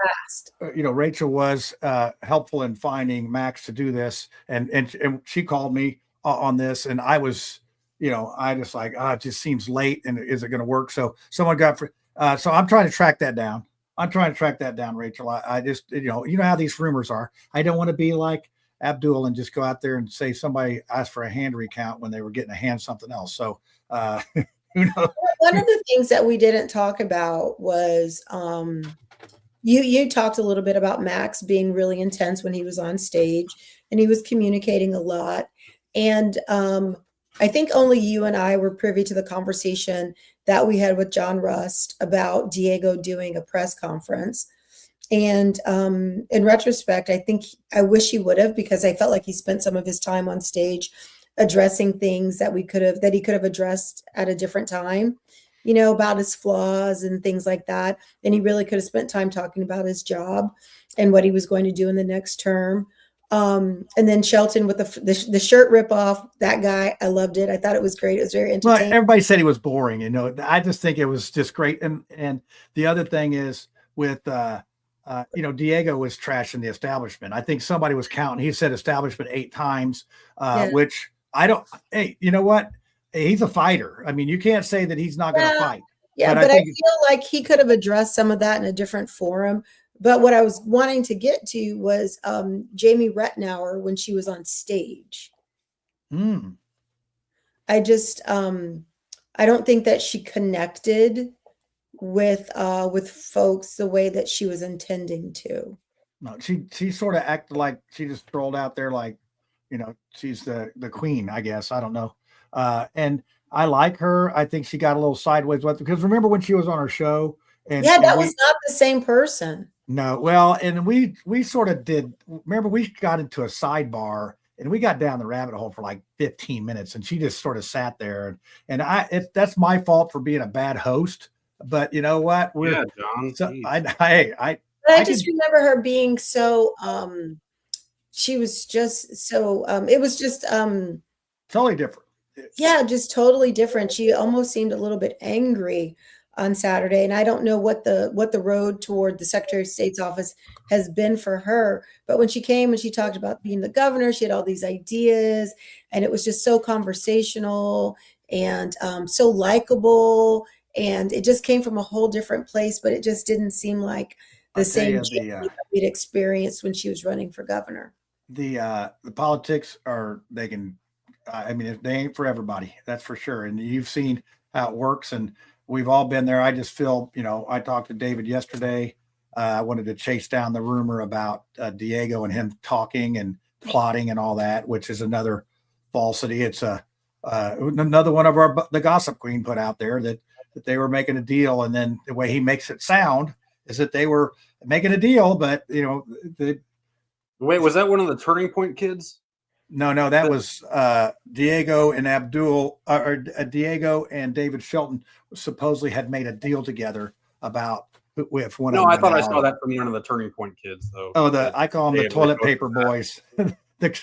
Rachel was helpful in finding Max to do this. And she called me on this, and I was, I just like, it just seems late, and is it going to work? So someone got, so I'm trying to track that down. Rachel. I just, you know how these rumors are. I don't want to be like Abdul and just go out there and say somebody asked for a hand recount when they were getting a hand something else. So, who knows? One of the things that we didn't talk about was, you talked a little bit about Max being really intense when he was on stage, and he was communicating a lot. And I think only you and I were privy to the conversation that we had with John Rust about Diego doing a press conference. And in retrospect, I wish he would have, because I felt like he spent some of his time on stage addressing things that he could have addressed at a different time, about his flaws and things like that. And he really could have spent time talking about his job and what he was going to do in the next term. And then Shelton with the shirt ripoff, that guy, I loved it. I thought it was great. It was very entertaining. Well, everybody said he was boring, I just think it was just great. And the other thing is with, Diego was trashing the establishment. I think somebody was counting. He said establishment 8 times, which I don't, hey, you know what? He's a fighter. I mean, you can't say that he's not going to fight. Yeah, but I feel like he could have addressed some of that in a different forum. But what I was wanting to get to was Jamie Rettenauer when she was on stage. I just, I don't think that she connected with folks the way that she was intending to. No, she sort of acted like she just strolled out there like, she's the queen, I guess. I don't know. And I like her. I think she got a little sideways with it, because remember when she was on her show? And that was not the same person. No, well, and we sort of did. Remember, we got into a sidebar and we got down the rabbit hole for like 15 minutes, and she just sort of sat there. And that's my fault for being a bad host. But you know what? John. So I just remember her being so. She was just so. It was just totally different. Yeah, just totally different. She almost seemed a little bit angry. on Saturday, and I don't know what the road toward the Secretary of State's office has been for her. But when she came and she talked about being the governor, she had all these ideas, and it was just so conversational and so likable, and it just came from a whole different place. But it just didn't seem like the same Jamie that we'd experienced when she was running for governor. The politics are I mean, they ain't for everybody, that's for sure. And you've seen how it works, and we've all been there. I just feel, I talked to David yesterday. I wanted to chase down the rumor about Diego and him talking and plotting and all that, which is another falsity. It's another one of the gossip queen put out there that they were making a deal, and then the way he makes it sound is that they were making a deal, but wait, was that one of the Turning Point kids? No, that was Diego and Diego and David Shelton supposedly had made a deal together about if one. No, I thought I saw that from one of the Turning Point kids, though. Oh, I call them the toilet paper boys, the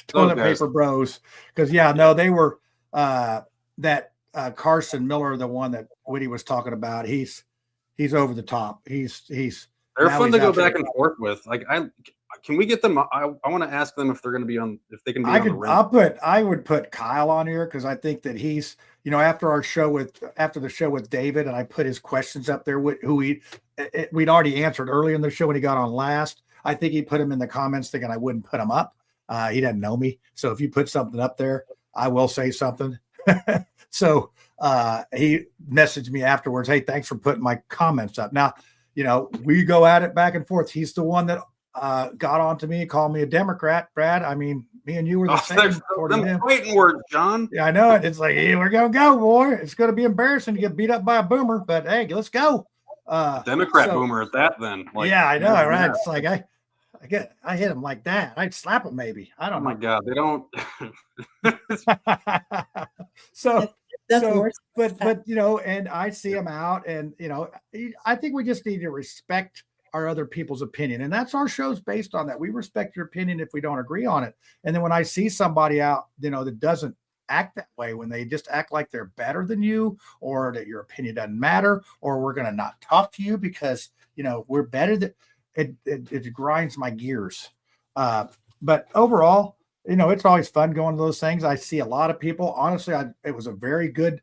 toilet paper bros. Because they were that Carson Miller, the one that Whitty was talking about. He's over the top. They're fun to go back and forth with. Can we get them? I want to ask them if they're going to be on. If they can be on the ring. I would put Kyle on here because I think that he's. After the show with David, and I put his questions up there with who we'd already answered earlier in the show when he got on last. I think he put him in the comments thinking I wouldn't put him up. He doesn't know me, so if you put something up there, I will say something. So he messaged me afterwards. Hey, thanks for putting my comments up. Now, we go at it back and forth. He's the one that got on to me, called me a Democrat, Brad. I mean, me and you were the same. Them fighting words, John. Yeah, I know it. It's like, hey, we're gonna go, boy. It's gonna be embarrassing to get beat up by a boomer, but hey, let's go. Democrat boomer at that. Then, yeah, I know, right? It's like I hit him like that. I'd slap him, maybe. I don't know. Oh my God, they don't. But and I see him out, and I think we just need to respect our other people's opinion, and that's our show's based on that. We respect your opinion if we don't agree on it. And then when I see somebody out, that doesn't act that way, when they just act like they're better than you, or that your opinion doesn't matter, or we're going to not talk to you because we're better than it grinds my gears. But overall, it's always fun going to those things. I see a lot of people. Honestly, it was a very good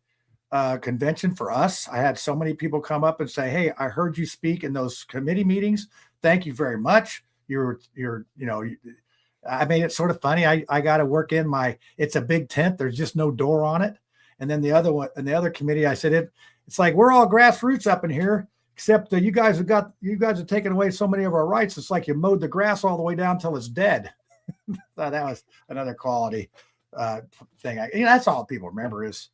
convention for us. I had so many people come up and say, hey, I heard you speak in those committee meetings. Thank you very much. I made it sort of funny. I got to work in it's a big tent. There's just no door on it. And then the other committee, I said, it's like, we're all grassroots up in here, except you guys have taken away so many of our rights. It's like you mowed the grass all the way down till it's dead. So that was another quality thing. That's all people remember is,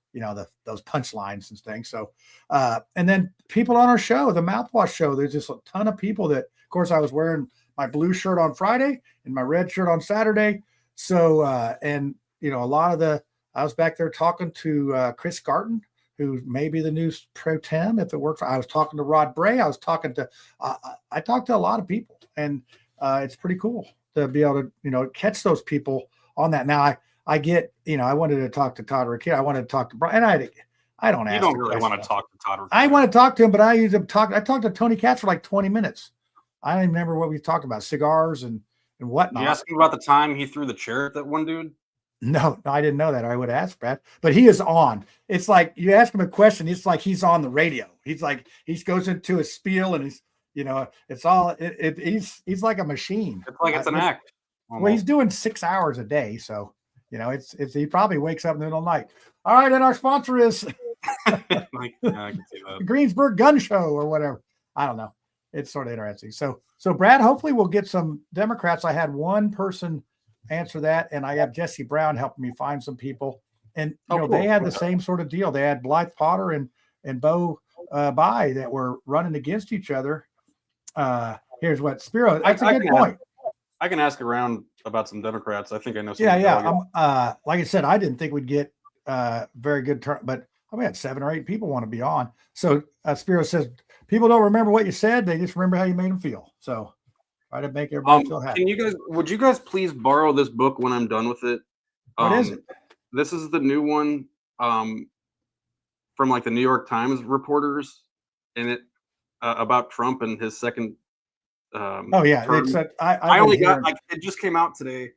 those punchlines and things. So, and then people on our show, the Mouthwash show, there's just a ton of people that, of course, I was wearing my blue shirt on Friday and my red shirt on Saturday. So, and a lot of I was back there talking to Chris Garton, who may be the new pro tem if it works. I was talking to Rod Bray. I talked to a lot of people, and it's pretty cool to be able to, catch those people on that. Now I get, I wanted to talk to Todd Rickett. I wanted to talk to Brian. And I don't ask. You don't really want to talk to Todd Rickett. I want to talk to him, but I talked to Tony Katz for like 20 minutes. I don't even remember what we talked about, cigars and whatnot. You asking about the time he threw the chair at that one dude? No, I didn't know that. I would ask Brad, but he is on. It's like you ask him a question. It's like he's on the radio. He's like, he goes into a spiel and he's, it's all, he's like a machine. It's like it's an act. Almost. Well, he's doing 6 hours a day. So, it's he probably wakes up in the middle of the night. All right. And our sponsor is I can see that. Greensburg Gun Show or whatever. I don't know. It's sort of interesting. So Brad, hopefully we'll get some Democrats. I had one person answer that, and I have Jesse Brown helping me find some people. And cool. They had the same sort of deal. They had Blythe Potter and Bo Bai that were running against each other. Here's what Spiro. That's a good point. I can ask around about some Democrats. I think I know some. Yeah. Like I said, I didn't think we'd get very good turn, but we had 7 or 8 people want to be on. So Spiro says people don't remember what you said; they just remember how you made them feel. So try to make everybody feel happy. Would you guys please borrow this book when I'm done with it? What is it? This is the new one from like the New York Times reporters. in it about Trump and his second. Oh yeah, term. it's I only got like it just came out today,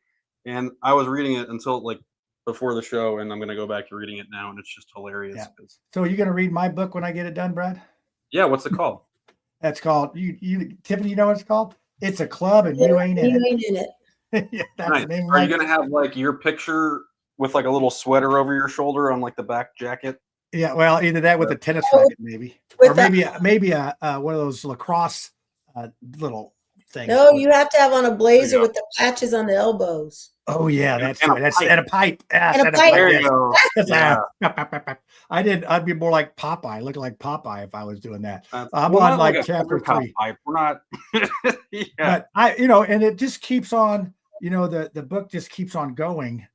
and I was reading it until like before the show, and I'm gonna go back to reading it now, and it's just hilarious. Yeah. So are you gonna read my book when I get it done, Brad? Yeah, what's it called? That's called Tiffany. You know what it's called? It's a club, and you ain't in it. Yeah, that's nice. the name. Are you gonna have like your picture with like a little sweater over your shoulder on like the back jacket? Yeah, well, either that with a tennis racket, maybe, or maybe one of those lacrosse little things. No, you have to have on a blazer with the patches on the elbows. Oh yeah, that's right. That's and a pipe. Yes, And a pipe. There you go. Yeah. I'd be more like Popeye, looking like Popeye if I was doing that. I'm Well, on not like a chapter finger 3. Pipe. We're not. Yeah. But and it just keeps on. The book just keeps on going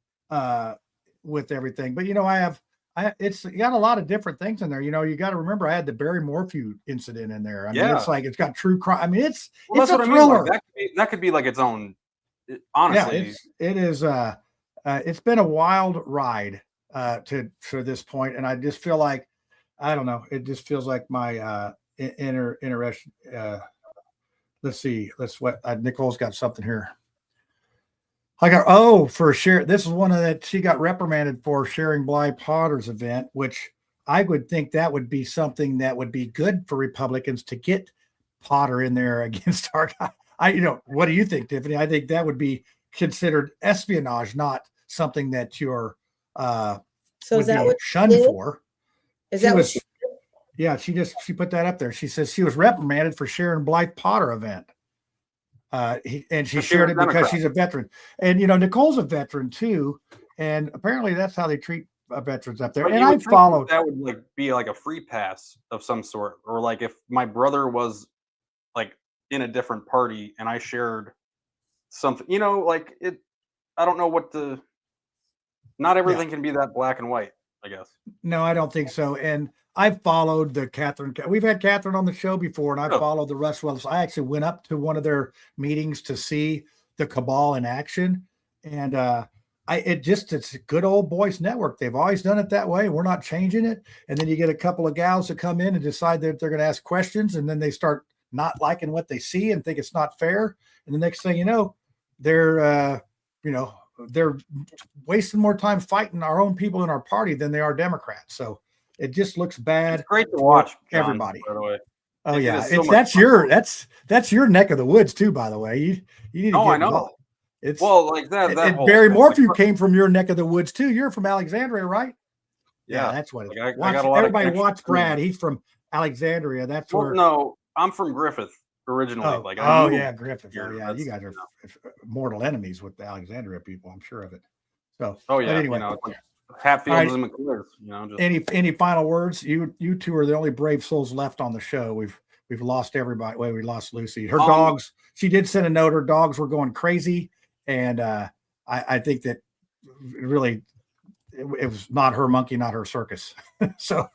with everything. But it's got a lot of different things in there. You got to remember, I had the Barry Morphew incident in there. I mean, it's like it's got true crime. I mean, it's that's a what thriller. I mean. That could be like its own. Honestly, it is. It's been a wild ride to this point, and I just feel like I don't know. It just feels like my interesting. Let's see. Nicole's got something here. For share. This is one of that she got reprimanded for sharing Bly Potter's event, which I would think that would be something that would be good for Republicans to get Potter in there against our guy. What do you think, Tiffany? I think that would be considered espionage, not something that you're so is that be what shunned for. Is that what she did? Yeah, she put that up there. She says she was reprimanded for sharing Blythe Potter event. She shared it because she's a veteran. And Nicole's a veteran too. And apparently that's how they treat veterans up there. But and I followed that would like be like a free pass of some sort, or like if my brother was like in a different party and I shared something, like it. I don't know what the. Not everything can be that black and white, I guess. No, I don't think so. And I've followed the Catherine. We've had Catherine on the show before, and I followed the Russ Wells. I actually went up to one of their meetings to see the cabal in action, and it's a good old boys network. They've always done it that way. We're not changing it. And then you get a couple of gals that come in and decide that they're going to ask questions, and then they start not liking what they see and think it's not fair. And the next thing you know, they're they're wasting more time fighting our own people in our party than they are Democrats. So it just looks bad. It's great to watch, John, everybody. By the way. Oh yeah, that's your neck of the woods too. By the way, you need to get I know. involved. It's like that. And Barry Morphew came from your neck of the woods too. You're from Alexandria, right? Yeah, that's what. I got a lot everybody watch Brad. He's from Alexandria. That's where. No, I'm from Griffith originally. Griffith. You guys are mortal enemies with the Alexandria people. I'm sure of it. So. Anyway. Hatfields and McClures, Any final words? You two are the only brave souls left on the show. We've lost everybody. Well, we lost Lucy. Her dogs. She did send a note. Her dogs were going crazy, and I think that really it was not her monkey, not her circus. So.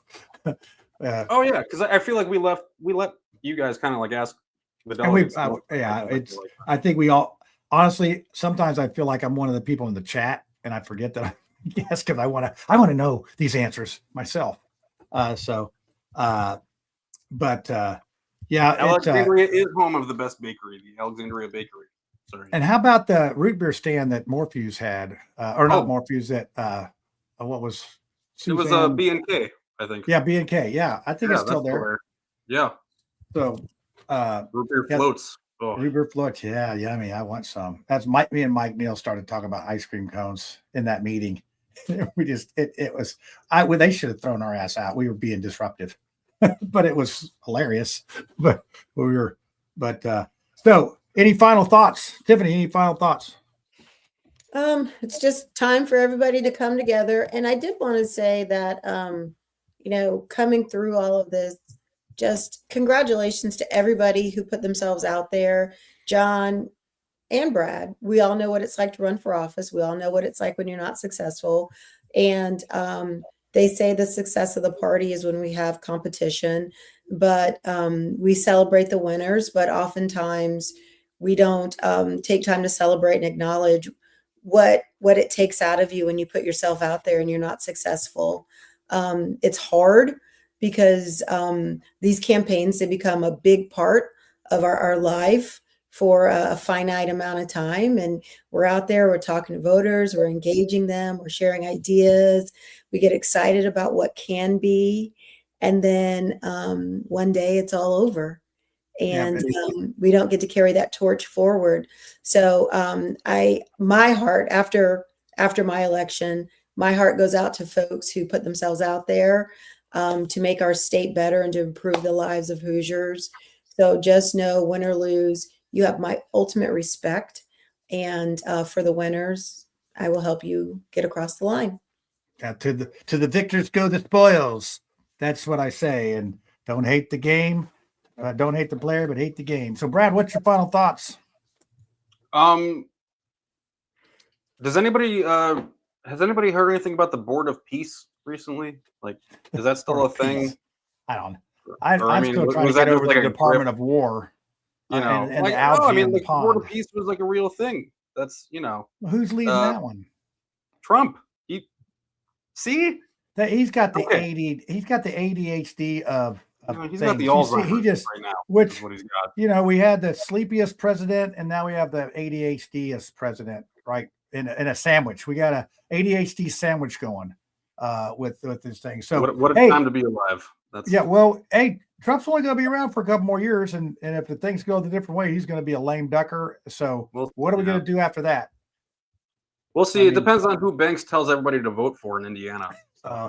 Because I feel like we let you guys kind of like ask the delegates. I think we all honestly. Sometimes I feel like I'm one of the people in the chat, and I forget that. Yes, because I want to know these answers myself. Alexandria is home of the best bakery, the Alexandria Bakery. Sorry. And how about the root beer stand that Morphew's had, not Morphew's? That what was? Suzanne? It was B&K, I think. Yeah, B&K. Yeah, I think it's still there. Yeah. So root beer floats. Root beer floats. Yeah, yummy. I want some. That's me and Mike Neal started talking about ice cream cones in that meeting. We just they should have thrown our ass out. We were being disruptive, but it was hilarious. So any final thoughts, Tiffany? Any final thoughts? It's just time for everybody to come together. And I did want to say that coming through all of this, just congratulations to everybody who put themselves out there. John and Brad, we all know what it's like to run for office. We all know what it's like when you're not successful. And they say the success of the party is when we have competition, but we celebrate the winners, but oftentimes we don't take time to celebrate and acknowledge what it takes out of you when you put yourself out there and you're not successful. It's hard because these campaigns, they become a big part of our life for a finite amount of time. And we're out there, we're talking to voters, we're engaging them, we're sharing ideas, we get excited about what can be. And then one day it's all over. And we don't get to carry that torch forward. So my heart, after my election, my heart goes out to folks who put themselves out there to make our state better and to improve the lives of Hoosiers. So just know, win or lose, you have my ultimate respect. And for the winners, I will help you get across the line. To the victors go the spoils. That's what I say. And don't hate the game. Don't hate the player, but hate the game. So, Brad, what's your final thoughts? Does anybody has anybody heard anything about the Board of Peace recently? Like, is that still a thing? I don't know. I'm still trying to get over the Department of War. You know, and like, the algae no, I mean, in the the Board of pond. Peace was like a real thing. That's, you know, Who's leading that one? Trump. See that he's got the he's got the ADHD of he's things. got the Alzheimer's he just right now. Which is what he's got. You know, we had the sleepiest president, and now we have the ADHD-est president, right? In a sandwich, we got a ADHD sandwich going with this thing. So what a time to be alive. Yeah, well, hey, Trump's only going to be around for a couple more years, and if the things go the different way, he's going to be a lame ducker. So what are we going to do after that? We'll see. It depends on who Banks tells everybody to vote for in Indiana.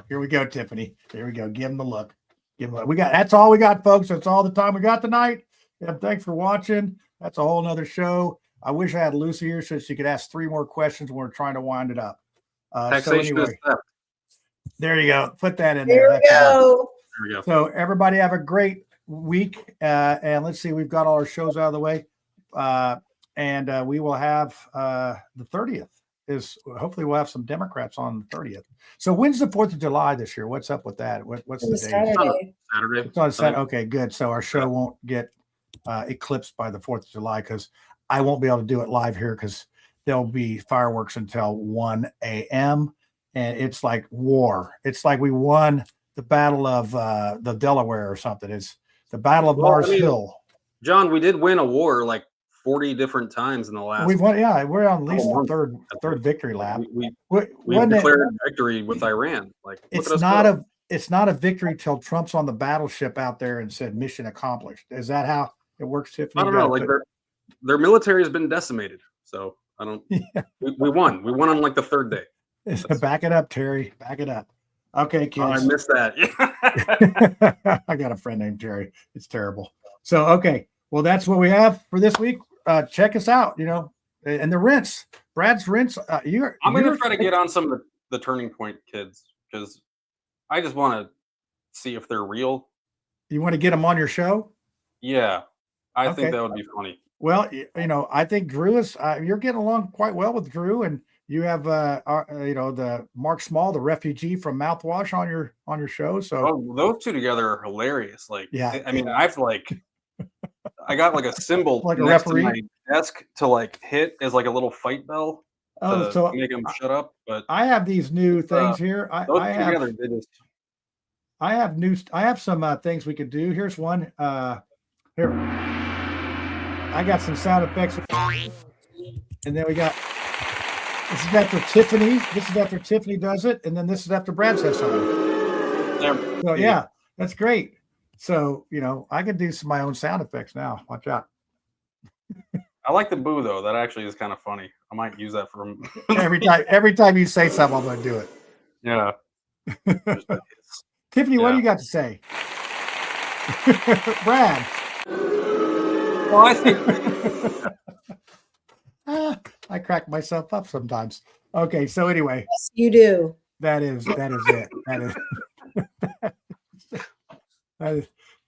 Here we go, Tiffany. Here we go. Give him the look. That's all we got, folks. That's all the time we got tonight. Yeah, thanks for watching. That's a whole nother show. I wish I had Lucy here so she could ask 3 more questions when we're trying to wind it up. Taxation is theft. There you go. Put that in there. There we go. So everybody have a great week. And let's see, we've got all our shows out of the way. And we will have the 30th. Hopefully we'll have some Democrats on the 30th. So when's the 4th of July this year? What's up with that? What's the date? Saturday. It's on Saturday. Okay, good. So our show won't get eclipsed by the 4th of July because I won't be able to do it live here because there'll be fireworks until 1 a.m. And it's like war. It's like we won the Battle of the Delaware or something. It's the Battle of Mars Hill. John, we did win a war like 40 different times in the last. We've won, yeah. We're on at least the third victory lap. We declared victory with Iran. Like it's not a victory till Trump's on the battleship out there and said mission accomplished. Is that how it works, Tiffany? I don't know. Like their military has been decimated. So I don't. Yeah. We won. We won on like the 3rd day. Back it up, Terry. Back it up. Okay, kids. Oh, I missed that. I got a friend named Terry. It's terrible. So okay. Well, that's what we have for this week. Check us out, and the rents, Brad's rents. I'm going to try to get on some of the Turning Point kids because I just want to see if they're real. You want to get them on your show? Yeah, I think that would be funny. Well, I think Drew is. You're getting along quite well with Drew, and you have the Mark Small, the refugee from Mouthwash, on your show. So those two together are hilarious. Like, yeah, I mean, I got like a symbol like a next referee to my desk to like hit as like a little fight bell to make them shut up. But I have these new things here. I have some things we could do. Here's one. Here, I got some sound effects, and then we got. This is after Tiffany. This is after Tiffany does it, and then this is after Brad says something. So yeah, that's great. So, I could do my own sound effects now. Watch out. I like the boo though. That actually is kind of funny. I might use that for every time you say something, I'm going to do it. Yeah. Tiffany, what do you got to say? Brad. Well, I think I crack myself up sometimes. Okay, so anyway. Yes, you do. That is it. That is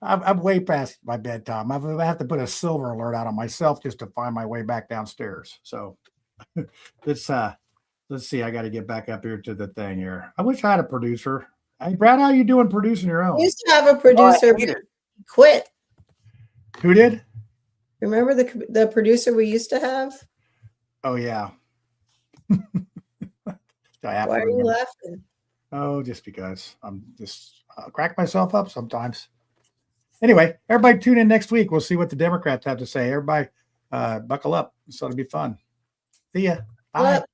I'm way past my bedtime. I have to put a silver alert out on myself just to find my way back downstairs. So let's see. I got to get back up here to the thing here. I wish I had a producer. Hey, Brad, how you doing producing your own? We used to have a producer quit. Who did? Remember the producer we used to have? Oh yeah. Why are you laughing? Oh, just because crack myself up sometimes. Anyway, everybody tune in next week. We'll see what the Democrats have to say. Everybody buckle up. So it'll be fun. See ya. Bye. Well,